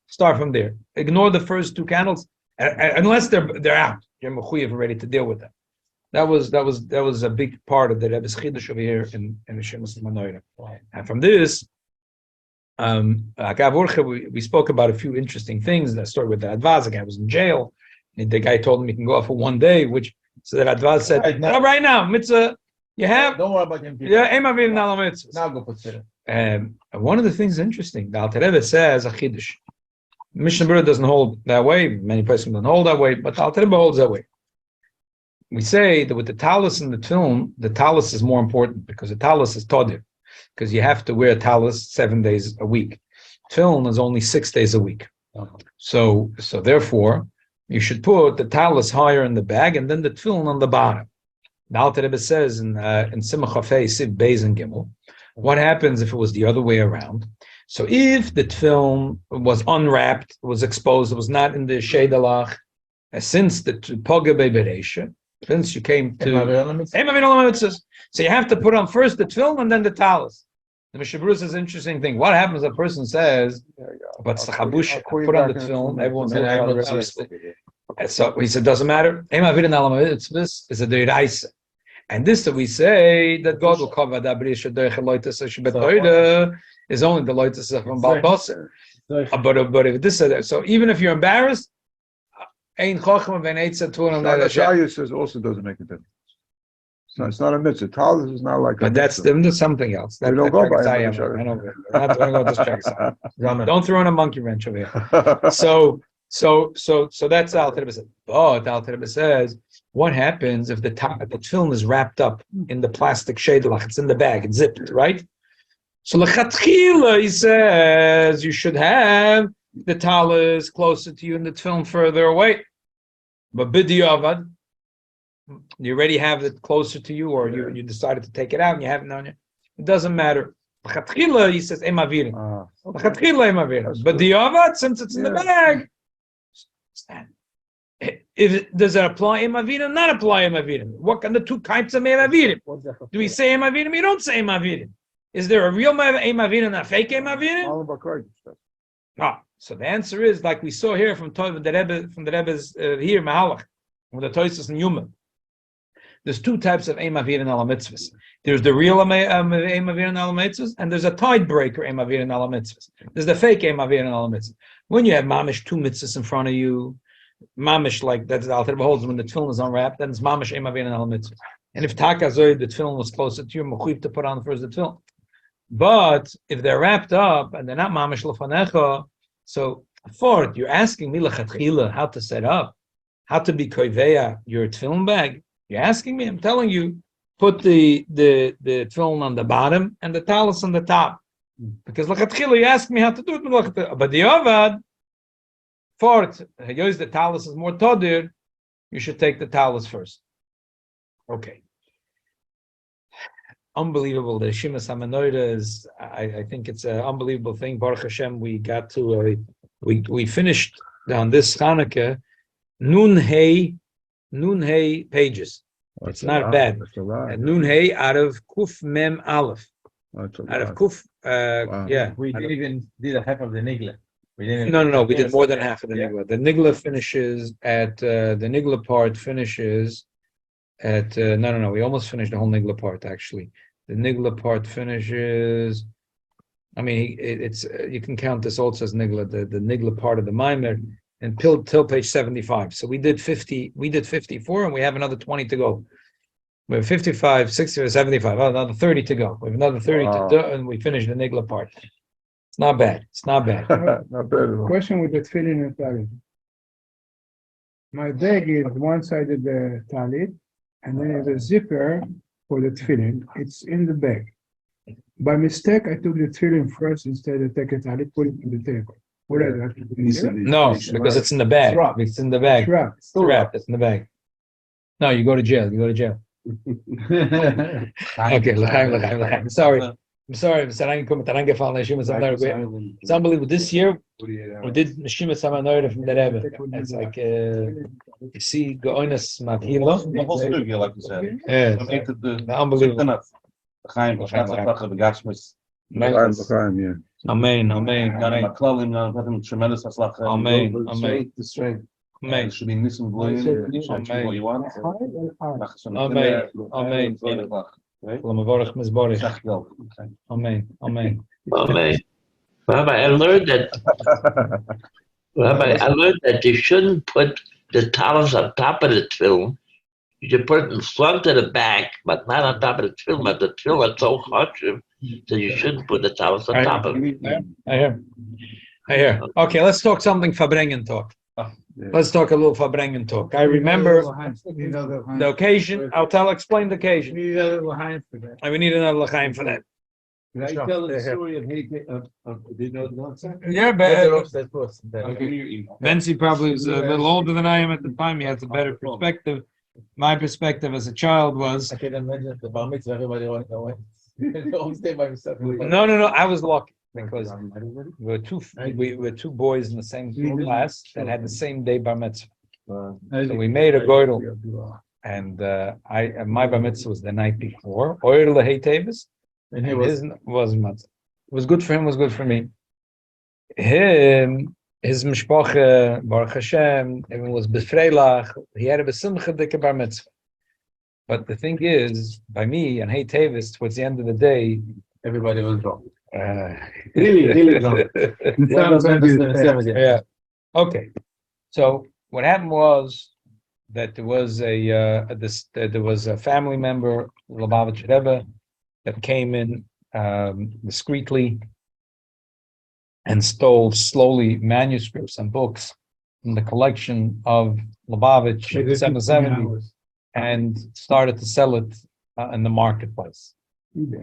Start from there. Ignore the first 2 candles, unless they're out. You're mechuyev ready to deal with them. That was a big part of the Rebbe's Chiddush over here in Reshimos HaMenorah. And from this, we spoke about a few interesting things. That story with the Advaz, the guy was in jail. And the guy told him he can go off for 1 day, so that Advaz said, right now, mitzvah, you have. Don't worry about him. Yeah, emavir nala mitzvahs. Now go put it. And one of the things interesting, the Alter Rebbe says a chiddush. Mishnah Berurah doesn't hold that way. Many places don't hold that way, but the Alter Rebbe holds that way. We say that with the talus and the tefillin, the talus is more important, because the talus is todir, because you have to wear a talus 7 days a week. Tefillin is only 6 days a week. So therefore, you should put the talus higher in the bag and then the tefillin on the bottom. The Alter Rebbe says in Simach Chafei Siv Beis and Gimel, what happens if it was the other way around? So if the tefillin was unwrapped, was exposed, it was not in the Sheidalach, since the Poga Beberesha, since you came to so you have to put on first the tefillin and then the talus. The Mishnah Berurah says interesting thing. What happens if a person says, but the chabush, put on the tefillin, everyone's so he said, doesn't matter. This is a deraisa. And this that we say that God will cover that is only the loitus from Balbasa. But if this is so, even if you're embarrassed, Ein Chochem Ben Eitz Tuan. Shaya says also doesn't make a difference. It's not a mitzvah. Talus is not like a but that's something else. We don't go by I it. Don't throw in a monkey wrench over here. So that's the Alter Rebbe says. But the Alter Rebbe says, what happens if the tefillin is wrapped up in the plastic sheidelach? It's in the bag, it's zipped, right? So lechatchila, he says, you should have the talus closer to you and the tefillin further away. But b'diavad, you already have it closer to you, or you decided to take it out and you have it on you. It doesn't matter. Lechatchila, he says, emavirim. Lechatchila emavirim. But diavad, since it's in the bag, does it apply emavirim? Not apply emavirim. What kind of 2 types of emavirim? Do we say emavirim? You don't say emavirim. Is there a real Eim Avinu and a fake Eim Avinu? All about Christ. No. So the answer is like we saw here from the Rebbe's here Mahalach, from the Toisus and Yuma. There's two types of Eim Avinu and Ala Mitzvahs. There's the real Eim Avinu and Ala Mitzvahs, and there's a tidebreaker Eim Avinu and Ala Mitzvahs. There's the fake Eim Avinu and Ala Mitzvahs. When you have mamish two mitzvahs in front of you, mamish like that's the Alter Rebbe holds when the tefillin is unwrapped, then it's mamish Eim Avinu and Ala Mitzvahs. And if Takazoy, the tefillin was closer to you, mechuyev to put on first the tefillin. But if they're wrapped up and they're not mamish lefanecha, so fourth, you're asking me lechatchila how to set up, how to be koiveya your tefillin bag. You're asking me, I'm telling you, put the tefillin on the bottom and the talis on the top. Because lechatchila, you ask me how to do it, but the avad, fourth, the talis is more todir, you should take the talis first. Okay. Unbelievable. The Reshimos HaMenorah is, I think it's an unbelievable thing. Baruch Hashem, we got to, we finished on this Hanukkah, Nun Hey pages. It's not bad. That's a lot. And Nun Hey out of Kuf Mem Aleph. That's a Out of lot. Kuf, Wow. yeah. We didn't even did a half of the nigla. We didn't. No, we did more than half of the Yeah. Nigla. The Nigla finishes at, the Nigla part finishes at, no, we almost finished the whole Nigla part, actually. The Nigla part finishes, I mean, it's you can count this also as Nigla, the Nigla part of the Maimer, and till page 75. So we did 54, and we have another 20 to go. We have 55, 60, or 75, another 30 to go. We have another 30 to Wow. do, and we finish the Nigla part. It's not bad. Not bad at all. Question with the tefillin and talit. My bag is one side of the talit, and then there's a zipper for the tefillin. It's in the bag. By mistake, I took the tefillin first instead of taking talit, put it in the table. What I do? I have to do it? No, because it's in the bag. wrapped. It's in the bag. It's wrapped. It's wrapped. It's in the bag. No, you go to jail. You go to jail. Okay, l'chaim. Sorry. I'm sorry. It's unbelievable. This year, we did Reshimos HaMenorah from the Rebbe. It's like, you see, Go'onas Mathila. The whole studio, like you said. Yeah, I think that the unbelievable. Chaim, Yeah. Amen, got him amen, a klalim, got him tremendous haslach. amen, The amen, strength, the strength. amen. It should be nisim gloyim, what you want. Amen, amen. L'mavorach mizborich. Amen, amen. Amen. Rabbi, I learned that you shouldn't put the towels on top of the tefillin. You should put it in front of the back, but not on top of the tefillin. But the tefillin is so hot, so you shouldn't put the towels on top of it. I hear. Okay, let's talk something Farbrengen talk. Let's talk a little Farbrengen talk. I remember the occasion. I'll explain the occasion. And we need another l'chaim for that. Can I tell the story of Yeah, but Benzi probably was a little older than I am at the time. He has a better perspective. My perspective as a child was I can imagine at the bar mitzvah, everybody want to go in. Don't stay by yourself. no. I was lucky because we were two boys in the same class that had the same day bar mitzvah. So we made a goydel, and my bar mitzvah was the night before. Oyer lehei Teves, And and he his was mitzvah. It was good for him. Was good for me. His mishpacha, Baruch Hashem, everyone was befreilach. He had a besimcha dike bar mitzvah. But the thing is, by me and Hey Teves, towards the end of the day, everybody was wrong. really wrong. Yeah. Okay. So what happened was that there was a family member, Lubavitch Rebbe, that came in discreetly and stole slowly manuscripts and books from the collection of Lubavitch in 770 and started to sell it in the marketplace.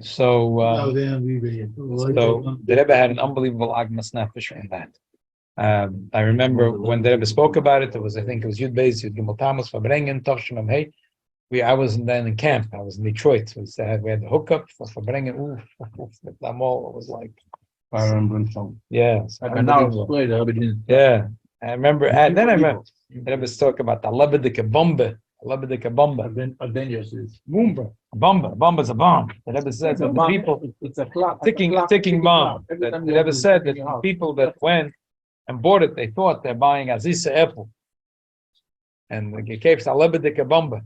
So the Rebbe had an unbelievable agmas nefesh in that. I remember when the Rebbe spoke about it, I think it was Yud Beis, Yud Gimel Tammuz, Farbrengen, Tovshim Am Hey. I wasn't then in camp. I was in Detroit. We had the hookup for Farbrengen. The Tamol was like, yeah. Yeah. I remember, and then I remember the Rebbe was talking about the Lebedike Bombe. lebedike bomba. Dangerous is. Mumba. Bomba's a bomb. The Rebbe said that the people, It's a clock. ticking bomb. The Rebbe said that the people that went and bought it, they thought they're buying Azisa apple. And the caves are lebedike bomba.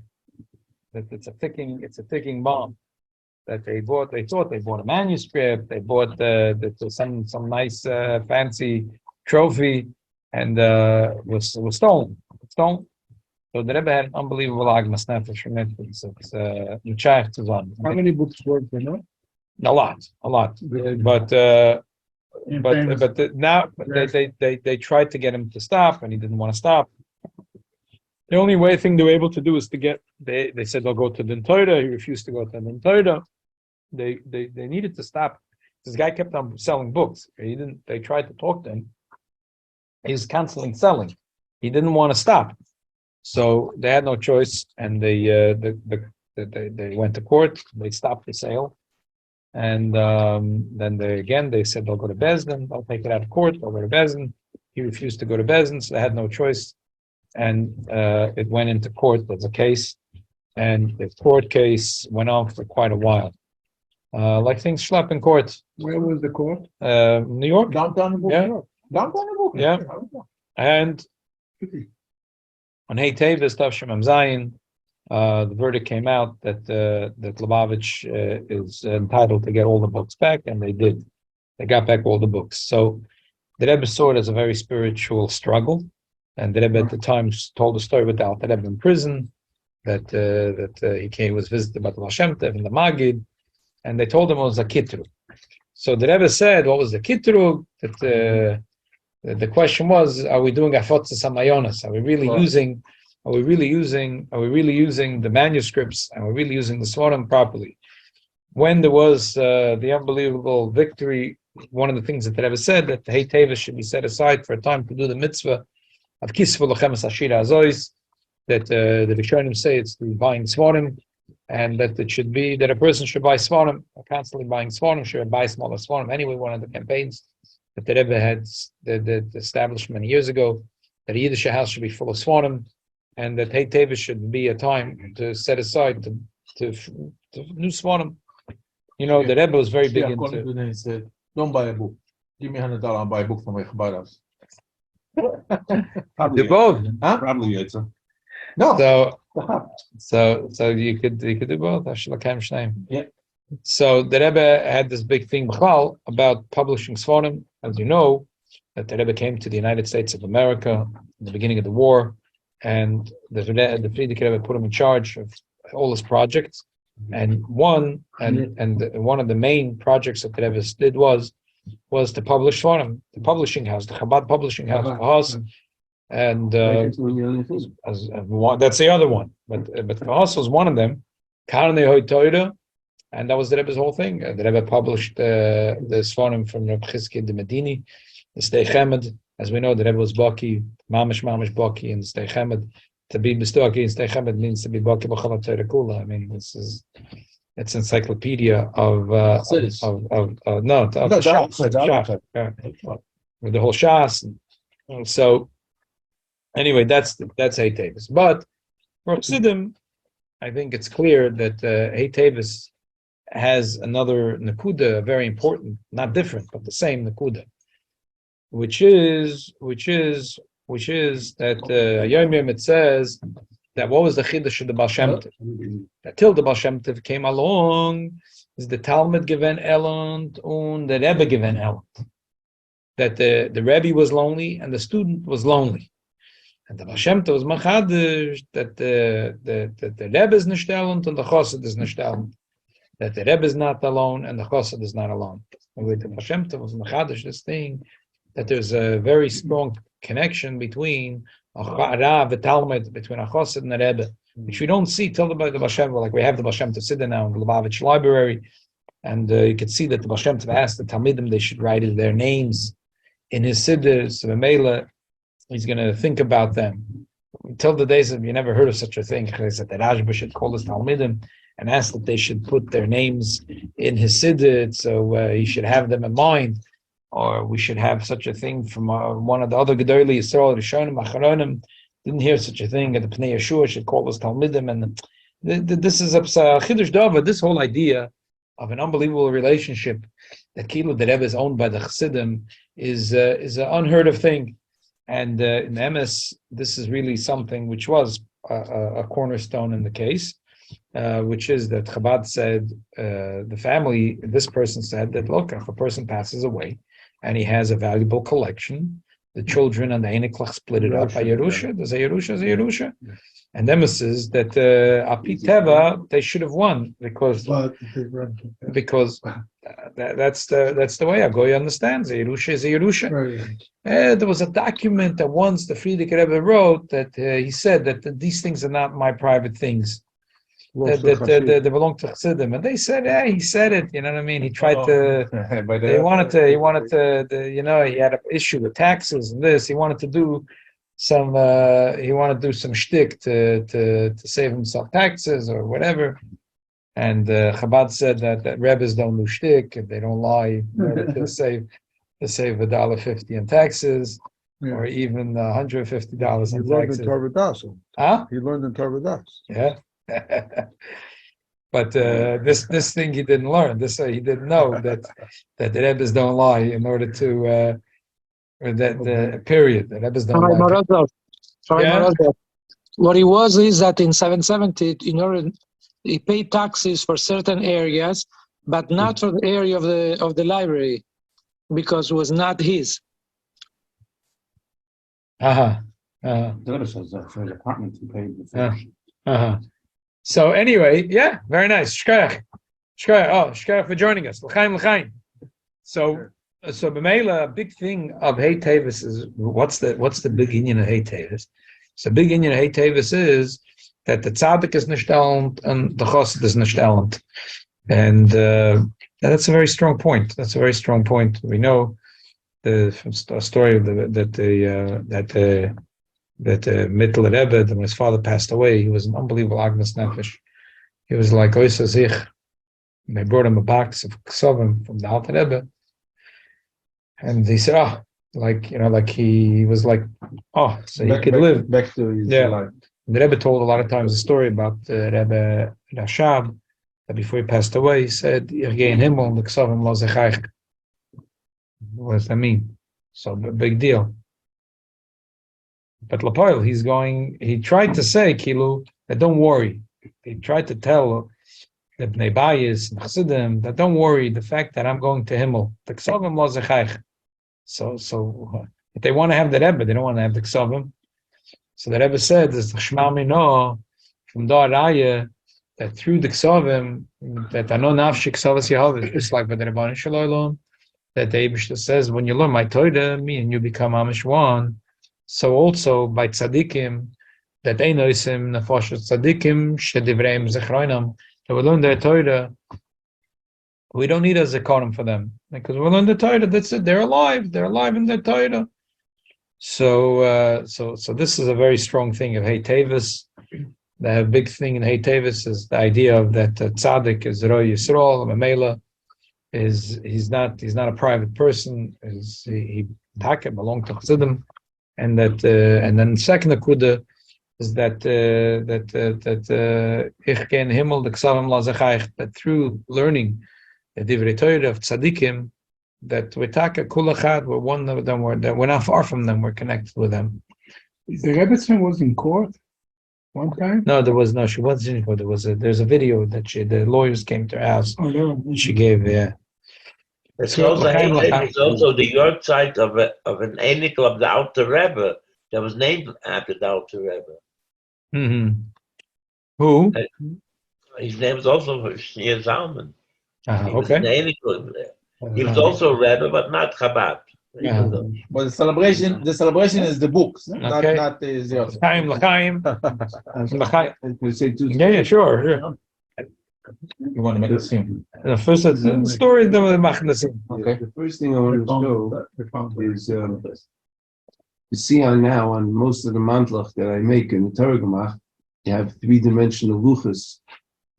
That it's a ticking bomb. That they thought they bought a manuscript, they bought some nice fancy trophy, and was stolen. So the Rebbe had an unbelievable agmas nefesh from it. It's Mechayach to one. How many books were there, no? A lot. But now they tried to get him to stop, and he didn't want to stop. The only thing they were able to do is to get. They said they'll go to the Torah. He refused to go to the Torah. They needed to stop. This guy kept on selling books. They tried to talk to him. He was canceling selling. He didn't want to stop. So they had no choice, and they went to court. They stopped the sale, and then they said they'll go to Bezdin. They'll take it out of court. They'll go to Bezdin. He refused to go to Bezdin, so they had no choice, and it went into court as a case, and the court case went on for quite a while. Like things schlep in court. Where was the court? New York. Downtown. Yeah. Downtown. Yeah. And on Teves, Tavshim Zayin, the verdict came out that Lubavitch is entitled to get all the books back, and they did. They got back all the books. So the Rebbe saw it as a very spiritual struggle, and the Rebbe at the time told the story about the Rebbe in prison, that he was visited by the Baal Shem Tov and the Magid, and they told him it was a kitrug. So the Rebbe said, what was the kitrug? That the question was, are we doing afotzas hamayonas? Are we really using the manuscripts? And we're really using the Svarim properly? When there was the unbelievable victory, one of the things that the Rebbe said, that the Teves should be set aside for a time to do the mitzvah of kisvu lochemes ashira azois, that the Rishonim say it's through buying Svarim, and that it should be that a person should buy Svarim, constantly buying Svarim, should buy smaller Svarim. Anyway, one of the campaigns that the Rebbe had established many years ago, that a Yiddish house should be full of Svarim, and that Teves should be a time to set aside to new Svarim. You know, the Rebbe was very big into. He said, "Don't buy a book. Give me $100 and buy a book from my Chabad The both, huh? Probably it's a. No. so you could do both. Yeah. So the Rebbe had this big thing about publishing Svarim. As you know, that the Rebbe came to the United States of America in the beginning of the war, and the Frierdiker Rebbe put him in charge of all his projects. And one of the main projects that the Rebbe did was to publish Svarim, the publishing house, the Chabad publishing house, and that's the other one. But Kehos was one of them. Karnei Hoy Torah. And that was the Rebbe's whole thing. The Rebbe published the Svarim from Reb Chizkiah de Medini, the Stei Chemed. As we know, the Rebbe was Baki, Mamish Baki, and Stei Chemed. To be B'Stoi in Stei Chemed means to be Baki B'Chala Torah Kula. I mean, it's encyclopedia of the whole Shas. So anyway, that's Teves. But for Chassidim, I think it's clear that Teves has another nakuda, very important, not different, but the same nakuda, which is that Yom Yom it says that what was the chiddush of the Baal Shem Tov? That till the Baal Shem Tov came along, is the Talmud given Elend and the Rebbe given Elend. That the Rebbe was lonely and the student was lonely. And the Baal Shem Tov was machadish that the Rebbe is nicht Elend and the Chassid is nicht Elend. That the Rebbe is not alone and the Chassid is not alone. And with the Baal Shem Tov was machadish this thing, that there's a very strong connection between a Rav, the Talmud, between a Chassid and a Rebbe, which we don't see till the Baal Shem Tov. Like we have the Baal Shem Tov Siddur now in the Lubavitch Library, and you can see that the Baal Shem Tov asked the Talmidim they should write their names in his Siddur, so Mela, he's going to think about them. Until the days of, you never heard of such a thing. They said that Rashba should call his Talmidim and ask that they should put their names in his Siddur, so he should have them in mind. Or we should have such a thing from one of the other Gedolei Yisrael, Rishonim, Acharonim, didn't hear such a thing. And the Pnei Yeshua should call us Talmidim. And this is a Chidush Dava. This whole idea of an unbelievable relationship that Kilo the Rebbe is owned by the Chassidim is an unheard of thing. And in MS, this is really something which was a cornerstone in the case, which is that Chabad said, the family, this person said that, look, if a person passes away and he has a valuable collection, the children and the Einiklach split it up. A Yerusha, there's a Yerusha. And Nemesis that Api Teva, they should have won because that's the way a Goy understands. A Yerusha is a Yerusha. There was a document that once the Frierdiker Rebbe wrote that he said that these things are not my private things. That they belong to Chassidim, and they said, he said it. You know what I mean? He tried to. He wanted to. You know, he had an issue with taxes and this. He wanted to do some. He wanted to do some shtick to save himself taxes or whatever. And Chabad said that Rebbes don't do shtick and they don't lie in order to save $1.50 in taxes. Or even $150 in taxes. He learned in Torah Das. Huh? He learned in Torah Das. Yeah. But this thing he didn't learn. This he didn't know that the Rebbes don't lie in order to the period. The Rebbes don't lie. Yeah. What he was is that in 770, in order he paid taxes for certain areas, but not for the area of the library, because it was not his. The Rebbe says that for the apartment he paid before. So anyway, yeah, very nice. Shkoyach. Oh, shkoyach for joining us. L'chaim. So b'meila, a big thing of Hey Teves is what's the big inyan of Hey Teves? So big inyan of Hey Teves is that the tzaddik is nishtalent and the chassid is nishtalent, and that's a very strong point. We know from a story of that Mittel Rebbe, when his father passed away, he was an unbelievable Agnes Nefesh. He was like Oysa Zich. They brought him a box of ksovim from the Alter Rebbe, and he said, he was like, so he could live. Back to his life. And the Rebbe told a lot of times the story about Rebbe Rashab, that before he passed away, he said, Ich gehe in Himmel, the ksovim lo zechaych. What does that mean? So big deal. But Lapoil, he tried to say, Kilu, that don't worry. He tried to tell the Bnei Bayis and Chassidim that don't worry, the fact that I'm going to Himmel, the Ksovim lo zechaych. So if they want to have the Rebbe, they don't want to have the Ksovim. So the Rebbe said, there's the Shema Mino from Dar Raya, that through the Ksovim, that Ano Nafshi Ksovas Yehovah, just like with the Rebbeinu Shalom, that the Eibishter says, when you learn my Torah, me and you become Amish one. So also by tzaddikim, that they know him nefashos tzaddikim shedivreim zechroinam, that we learn their Torah. We don't need a zekarim for them because we learn the Torah. That's it. They're alive in their Torah. So this is a very strong thing of Hey Teves. The big thing in Hey Teves is the idea of that tzaddik is Roy Yisrael, Mamela he's not a private person. He belonged to Chassidim. And that, and then second akuda is that ich ken himmel the ksavim la zechaych, that through learning the divrei Torah of tzaddikim, that we taka kulachad, we're one of them, we're not far from them, we're connected with them. The Rebbetzin was in court one time? No, she wasn't in court. There's a video that the lawyers came to her house. She gave, It's also the York site of an Einik of the Alter Rebbe that was named after the Alter Rebbe. Mm-hmm. Who? His name is also Shiur Zalman. Okay. He was also a Rebbe, but not Chabad. But the celebration is the books, not the zero. L'chaim. Yeah, sure. You want to make a scene? The first the story that we machen the scene. Okay. The first thing I want to show is you see now on most of the mantlach that I make in the Torah Gemach, you have three-dimensional luchas,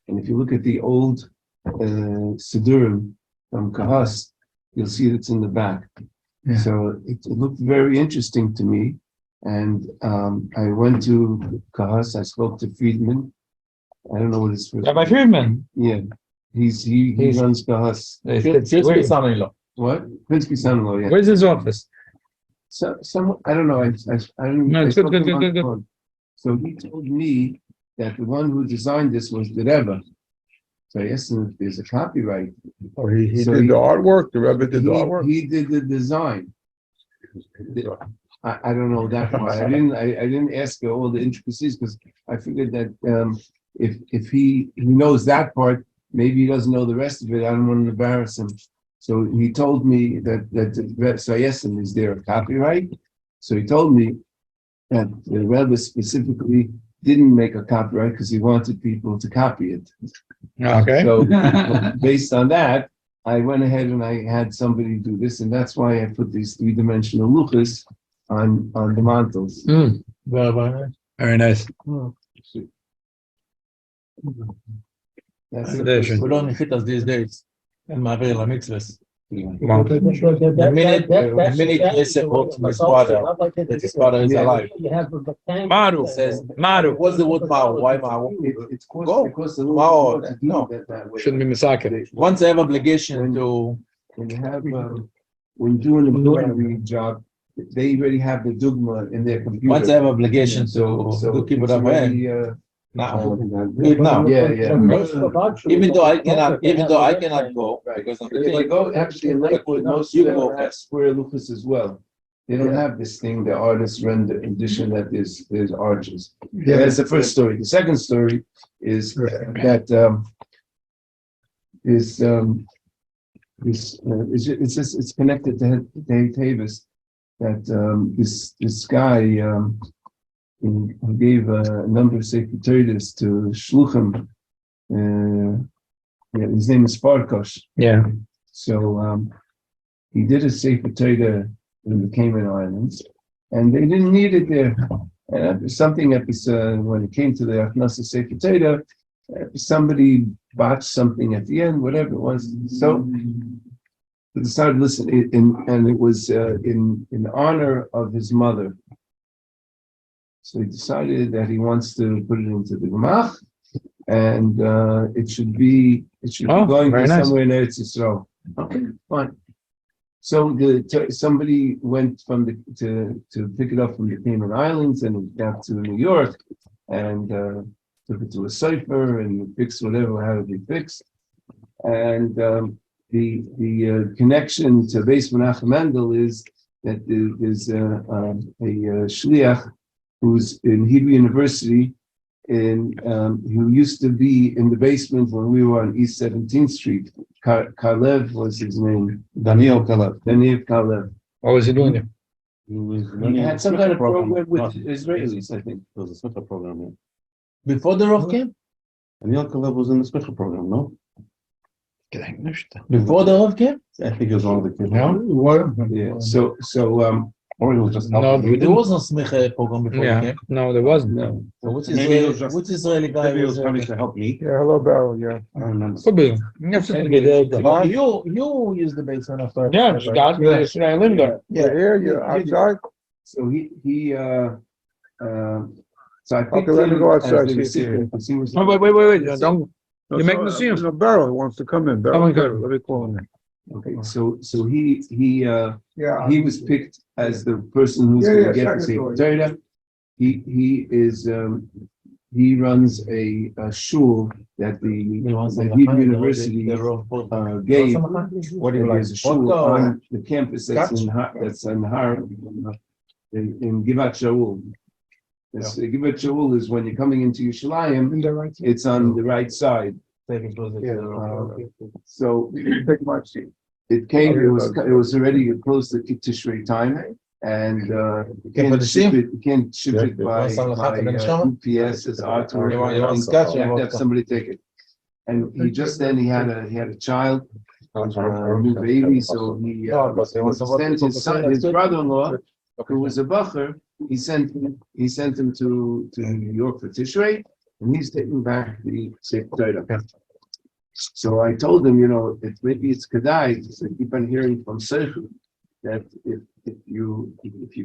and if you look at the old Sidurim from Kahas, you'll see it's in the back. Yeah. So it looked very interesting to me And I went to Kahas, I spoke to Friedman. I don't know what his first Rabbi Friedman. Yeah, he runs Kahas. Prinsky son-in-law. What? Prinsky son-in-law, yeah. Where's his office? So, I don't know, I don't. No, I it's good, spoke to good, him on good, the good. phone. So he told me that the one who designed this was the Rebbe. So I asked him if there's a copyright. Oh, he So did he- the artwork, the Rebbe did the artwork. He did the design. I don't know that part. I didn't ask all the intricacies because I figured that if he knows that part, maybe he doesn't know the rest of it. I don't want to embarrass him. So he told me so I asked him, is there a copyright? So he told me that the Rebbe specifically didn't make a copyright because he wanted people to copy it. Okay. So based on that, I went ahead and I had somebody do this, and that's why I put these three-dimensional luchas on the mantles. Very nice. That's Foundation. We don't need chitas these days. And מעביר למצווס. Wow. The minute Yosef walks to his father, that his father is alive. Maru. Says, Maru. what's the word Mao? Why Mao? It's Go. because the Mao, law no. that way. Shouldn't be misake. Once they have obligation to, When you have when you do an embroidery job, they already have the dugma in their computer. once they have obligation to do keep it it's up already, now. Do it now. Yeah. Even though I cannot go because of the If you thing. go actually in Lakewood, most You of them go. have square lucas as well. They don't have this thing, the artist render edition that there's arches. That's the first story. The second story is that it's connected to Teves that this guy he gave a number of Sefer Torahs to Shluchim. His name is Farkosh. Yeah. So he did a Sefer Torah in the Cayman Islands, and they didn't need it there. Something when it came to the Achnasa Sefer Torah, somebody botched something at the end, whatever it was. So he decided to listen, and it was in honor of his mother. So he decided that he wants to put it into the Gemach, and it should be going very to nice. somewhere in Eretz Yisrael. Okay, fine. So somebody went to pick it up from the Cayman Islands and got to New York and took it to a cipher and fixed whatever had to be fixed. And the connection to Beis Menachem Mendel is that there's a shliach who's in Hebrew University who used to be in the basement when we were on East 17th Street. Kalev was his name. Daniel Kalev. What was he doing there? He had some kind of program with Israelis, I think. It was a special program, yeah. Before the Rav came? Daniel Kalev was in the special program, no? Before the Rav came? I think he was one of the kids. Yeah. So Or he was just No, helping. There was no smicha program before he Yeah. came. No, there wasn't. no. So Maybe it was just- which Israeli guy Maybe he was was coming to help me. Yeah, hello, Beryl, yeah. I don't remember. Could be. You have to get there. You used the basement after. Yeah, God, Israelim there. You're here, you're outside? So so I picked Okay, let me him go as outside, the see if he- recipient, because he was- Oh, wait. Don't. You're making the scene. No, Beryl wants to come in, Come Beryl. in. Let me call him in. Okay, so he was picked as the person who's Yeah, going yeah, to get the second Sefer Torah. He runs a shul that the Hebrew University gave. What do you like? There's a shul on the campus that's in Har in Givat Shaul. Givat Shaul is when you're coming into Yerushalayim, it's on the right side. So Take my seat. it came. It was already close to Tishrei time, and you can't ship it by UPS as artwork. You want scotch You or have to have vodka? somebody take it. And he had a child, a new baby, so sent his brother-in-law, who was a bacher. He sent him to New York for Tishrei, and he's taking back the Sefer Torah. So I told him, maybe it's Kedai, to keep on hearing from Seichu, that if you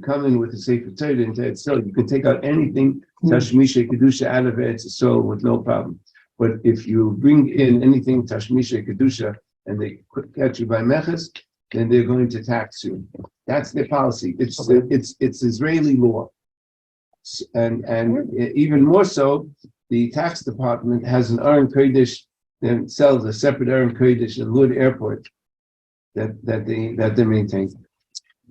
come in with a Sefer Torah into Eretz Yisrael, you can take out anything Tashmisha Kedusha out of Eretz Yisrael with no problem. But if you bring in anything Tashmisha Kedusha and they catch you by Meches, then they're going to tax you. That's their policy. It's Israeli law, and even more so, the tax department has an Aron Kodesh themselves, a separate Aron Kodesh in Lud Airport that they maintain.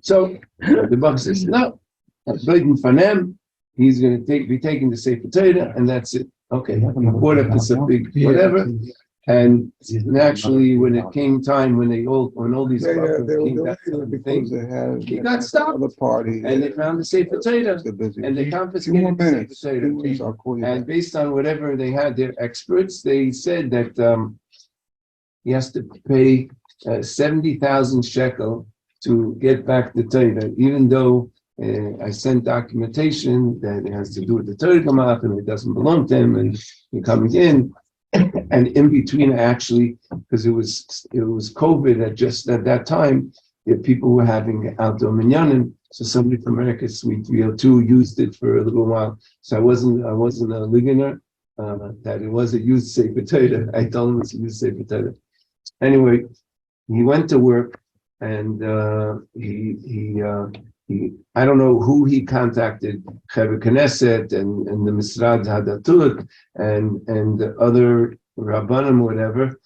So the Bach says no. Biden Fanem, he's going to be taking the Sefer Torah, and that's it. Okay, brought up this a big whatever. And naturally, when it came time, when all these came back to the thing, he got stopped. The party, and they found the Sefer Torah, and they confiscated the Sefer Torah. And based on whatever they had, their experts, they said that he has to pay 70,000 shekel to get back the Torah, even though I sent documentation that it has to do with the Torah Gamach and it doesn't belong to him, and you're coming in. And in between, actually, because it was COVID at that time, people were having outdoor minyanim. So somebody from America, Suite 302, used it for a little while. So I wasn't a liganer, that it was a used Sefer Torah. I told him it's a used Sefer Torah. Anyway, he went to work, and he I don't know who he contacted, Chaver Knesset and the Misrad Hadatud and the other Rabbanim, whatever.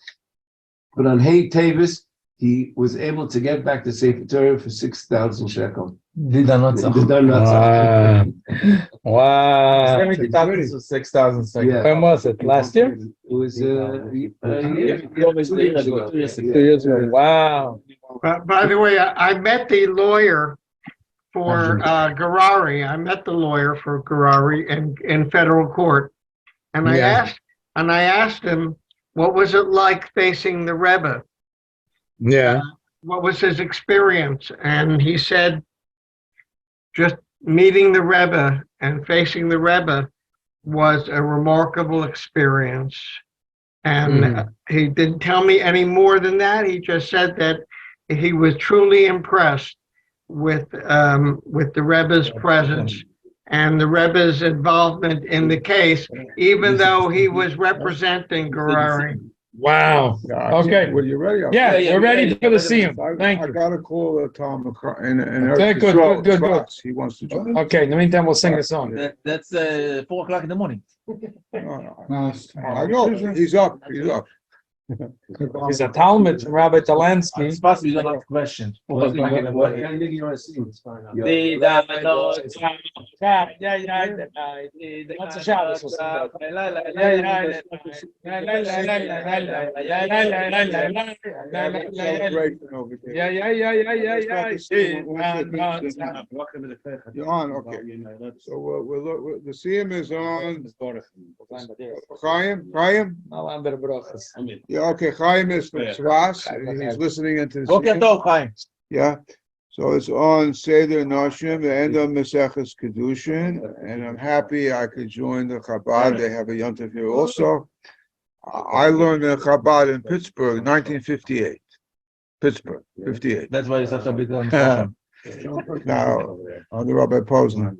But on Hey Teves, he was able to get back the Sefer Torah for 6,000 shekel. Wow. 6,000 seconds. Yeah. When was it? Last year? It was 2 2 years ago. Wow. By the way, I met the lawyer for Garari. I met the lawyer for Garari in federal court, and I asked him, what was it like facing the Rebbe? Yeah. What was his experience? And he said, just meeting the Rebbe and facing the Rebbe was a remarkable experience. And he didn't tell me any more than that. He just said that he was truly impressed with the Rebbe's presence and the Rebbe's involvement in the case, even though he was representing Garari. Wow. Okay. Well, you ready? Yeah, we're ready for the Siyum. Thank I you. got to call Tom and Okay, good. He wants to join. Okay, in the meantime, we'll sing a song. That's 4 o'clock in the morning. I know, he's up. He's a Talmud from Rabbi Talansky. It's possible you don't have questions. What's the Shabbos? You're on, okay. So the Siyum is on. Chaim? Yeah, okay, Chaim is from Tzvas. He's listening into the Siyum. Yeah. So it's on Seder Noshim, the end of Maseches Kedushin, and I'm happy I could join the Chabad. They have a yontif here also. I learned in Chabad in Pittsburgh, 1958. Pittsburgh, 58. That's why it's such a big one. Now, on the Rabbi Posner.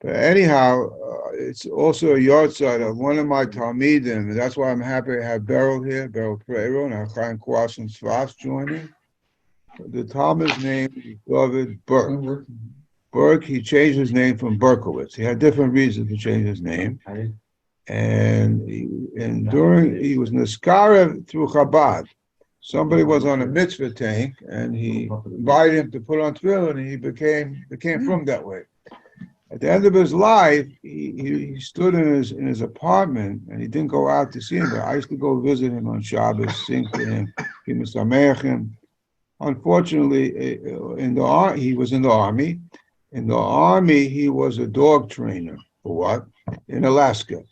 But anyhow, it's also a yard side of one of my Talmidim, and that's why I'm happy to have Beryl here, Beryl Pereiro, and Chaim Kwas and Tzvas joining. The Talmud's name is David Burke. Burke, he changed his name from Berkowitz. He had different reasons to change his name. And he was Niskarev through Chabad. Somebody was on a mitzvah tank, and he invited him to put on tefillin, and he became from that way. At the end of his life, he stood in his apartment, and he didn't go out to see him. But I used to go visit him on Shabbos, sing to him, give him some meichim. Unfortunately, he was in the army. In the army, he was a dog trainer. For what? In Alaska.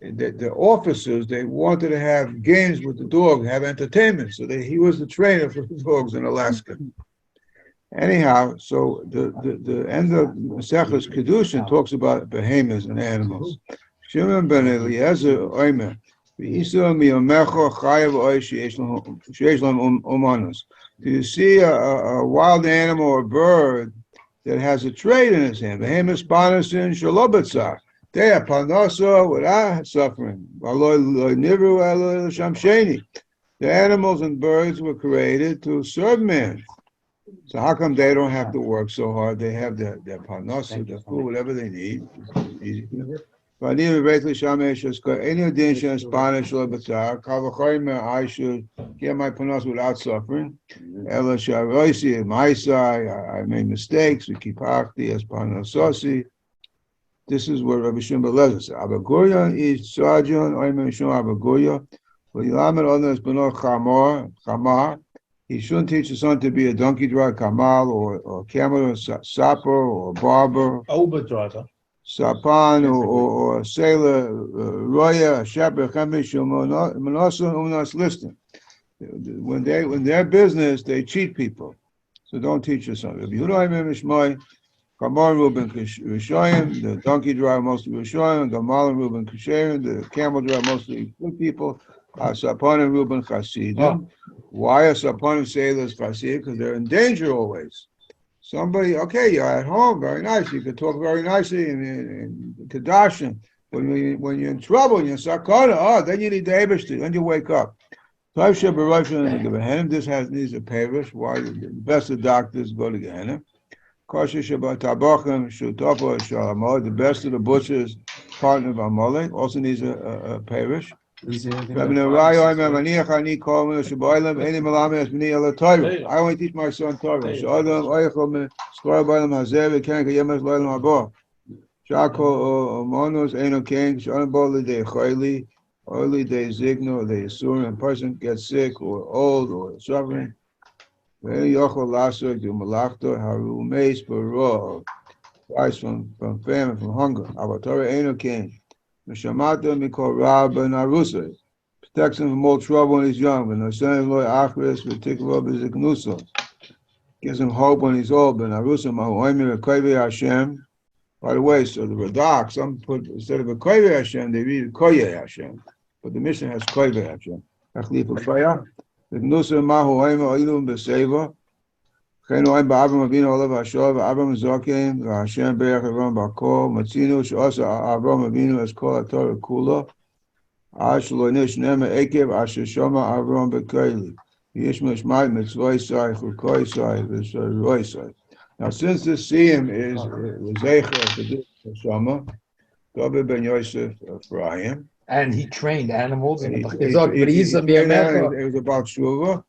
The officers, they wanted to have games with the dog, have entertainment. So he was the trainer for the dogs in Alaska. Anyhow, so the end of Maseches Kedushin talks about behemoths and animals. Shimon ben Eliezer Omer, Do you see a wild animal or bird that has a trade in his hand? Behemoth, Spanasin, Shalobatzar. They have Panasa without suffering. The animals and birds were created to serve man. So how come they don't have to work so hard? They have their Panasa, their food, whatever they need. Easy. Any addition, Spanish, I should get my Panasa without suffering. I made mistakes. We keep as Panasasi. This is what Rabbi Shimba says. Abagoya is Sajan, Oymen Shum Abagoya. When Yalamed others Benor Chamar, he shouldn't teach his son to be a donkey driver, Kamal, or camel, or sapper, or barber, Uber driver. Sapan, or a sailor, Roya, Shepherd, Chemish, Manosan, Unas listing. When they're business, they cheat people. So don't teach your son. Rabbi Yehuda Mishmai, Kamar Ruben Rishoyim, the donkey driver mostly Rishoyim, Gamal Ruben Kasherim, the camel driver mostly good people, Sapan Ruben Chasidim. Why are Sapan sailors Chasidim? Because they're in danger always. Somebody, okay, you're at home, very nice. You can talk very nicely in Kedashim. When you're in trouble, you're in Sakana, then you need the Ebershti, then you wake up. This needs a parish. Why? The best of doctors go to Gehenna. The best of the butchers, partner of Amalek, also needs a parish. I only teach my son Torah. Early days signal, they assume a person gets sick or old or suffering. Twice from famine, from hunger. Protects him from all trouble when he's young. Gives him hope when he's old. By the way, so the Radak, some put, instead of a Koyve Hashem, they read Koye Hashem. But the Mishnah has Koyve Hashem. The Gnusa Mahu Oima Oilum Beseva. Chenu Oim Ba'abram Avinu Olav Hashov, Abram Zokim, Hashem Be'ech Avram Ba'kol, Matzinu, She'osa Avram Avinu as Kol HaTorah Kula, Ash Lo Nish Nema Ekev, Asher Shoma Avram Be'koili. Yishma Shmai Mitzvoi Sai, Chukoi Sai, V'Roi Sai. Now, since the Siyam is Zecher to do Shoma, Dobe Ben Yosef Ephraim, And he trained animals. it was about Shuvah.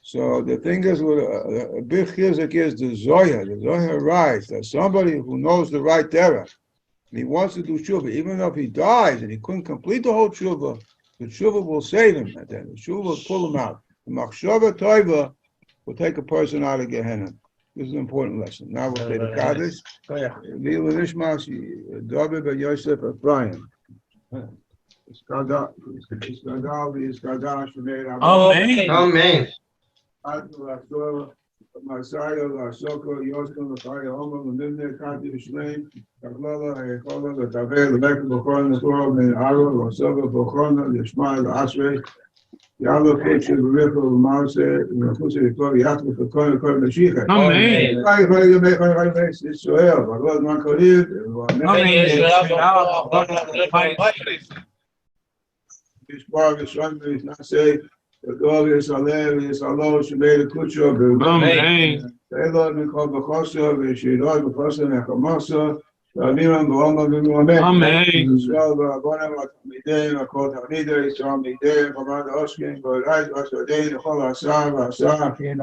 So the thing is, with a big chizuk is the Zohar. The Zohar writes that somebody who knows the right derech, and he wants to do Shuvah, even though if he dies and he couldn't complete the whole Shuvah, the Shuvah will save him at the end. The Shuvah will pull him out. The Machshava Toiva will take a person out of Gehenna. This is an important lesson. Now we'll say the Kaddish. V'il Nishmas David Ben Yosef Ephraim. Amen. Masaya, Soko, Yosko, Makaya, Homo, Limne, Kanti, Shlaim, Kaklala, Ekola, the Tavel, the Mek, Bokon, the Torah, and Aro, Wasova, Bokona, the Shmai, the Asre, Yalo, Kitchen, the Ripple, the Mause, and the Kusi, the Kori, Yatma, the Kona, the Shika. Amen. I make Israel, but was not Korid, this part of Sunday is not say, the dog is alive, is alone, she made a kucho, Amen. They Lord, we call Bachosa, we should Lord, Bachosa, Nekamasa, Amen. Amen. Israel, Rabbanah, Midday, I called Hamida, it's on Midday, Commander Oskin, but I was ordained to call Asar, Elohim,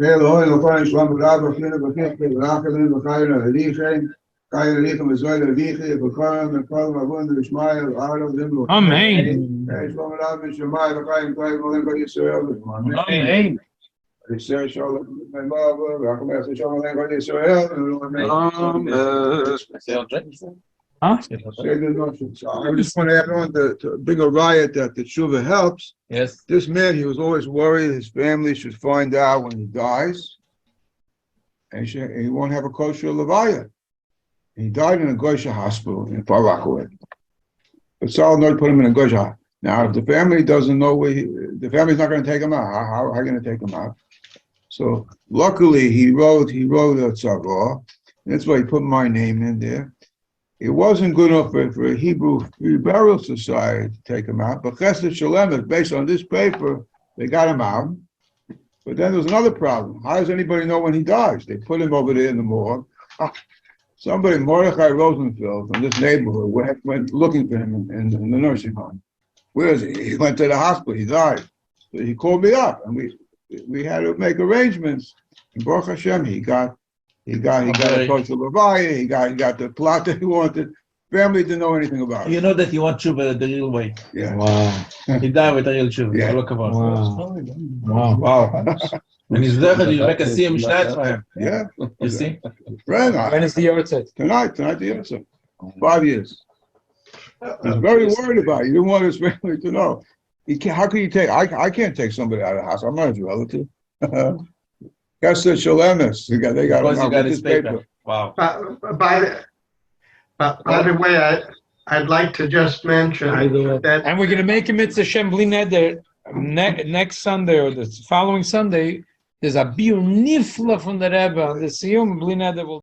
Lophan, Shlam, Rabba, Flynn, Bakik, Rakalin, Bakayna, Hadichem, Kayan, Lichem, Israel, Hadichi, Bakaram, and Kalam, Avun, Ishmael, Arab, Zimlu. Amen. Shlam, Rabba, Shemai, Bakayim, Kayan, Malimba, Israel, Amen. Israel, Shalom, my mother, Rakamas, Shalom, Malimba, Israel, Huh? So I just want to add on to bring a riot that the tshuva helps. Yes. This man, he was always worried his family should find out when he dies, and he won't have a kosher levaya. He died in a Gosha hospital in Far Rockaway. But Saul not put him in a Gosha. Now, if the family doesn't know where the family's not going to take him out, how are you going to take him out? So luckily he wrote a tzavah. That's why he put my name in there. It wasn't good enough for a Hebrew Free Burial Society to take him out, but Chesed Shalem is based on this paper, they got him out. But then there's another problem. How does anybody know when he dies? They put him over there in the morgue. Somebody, Mordechai Rosenfeld from this neighborhood, went looking for him in the nursing home. Where is he? He went to the hospital. He died. So he called me up, and we had to make arrangements. And Baruch Hashem, he got a kosher levaya. He got the plot that he wanted. Family didn't know anything about it. You know that you want tshuva the real way. Yeah. Wow. He died with a real tshuva. Yeah. Look about. Wow. Wow. And he's there. You make a see him shtat for him. Yeah. You see? Right. When is the Yortzeit? Tonight the answer. 5 years. He's very worried about it. He didn't want his family to know. How can you take? I can't take somebody out of the house. I'm not his relative. That's the shalemus. They got Because him you out got with his this paper. Wow. By the way, I'd like to just mention that. And we're going to make a mitzvah Shem Bli Neder next Sunday or the following Sunday. There's a biur nifla from the Rebbe. The Siyum Bli Neder will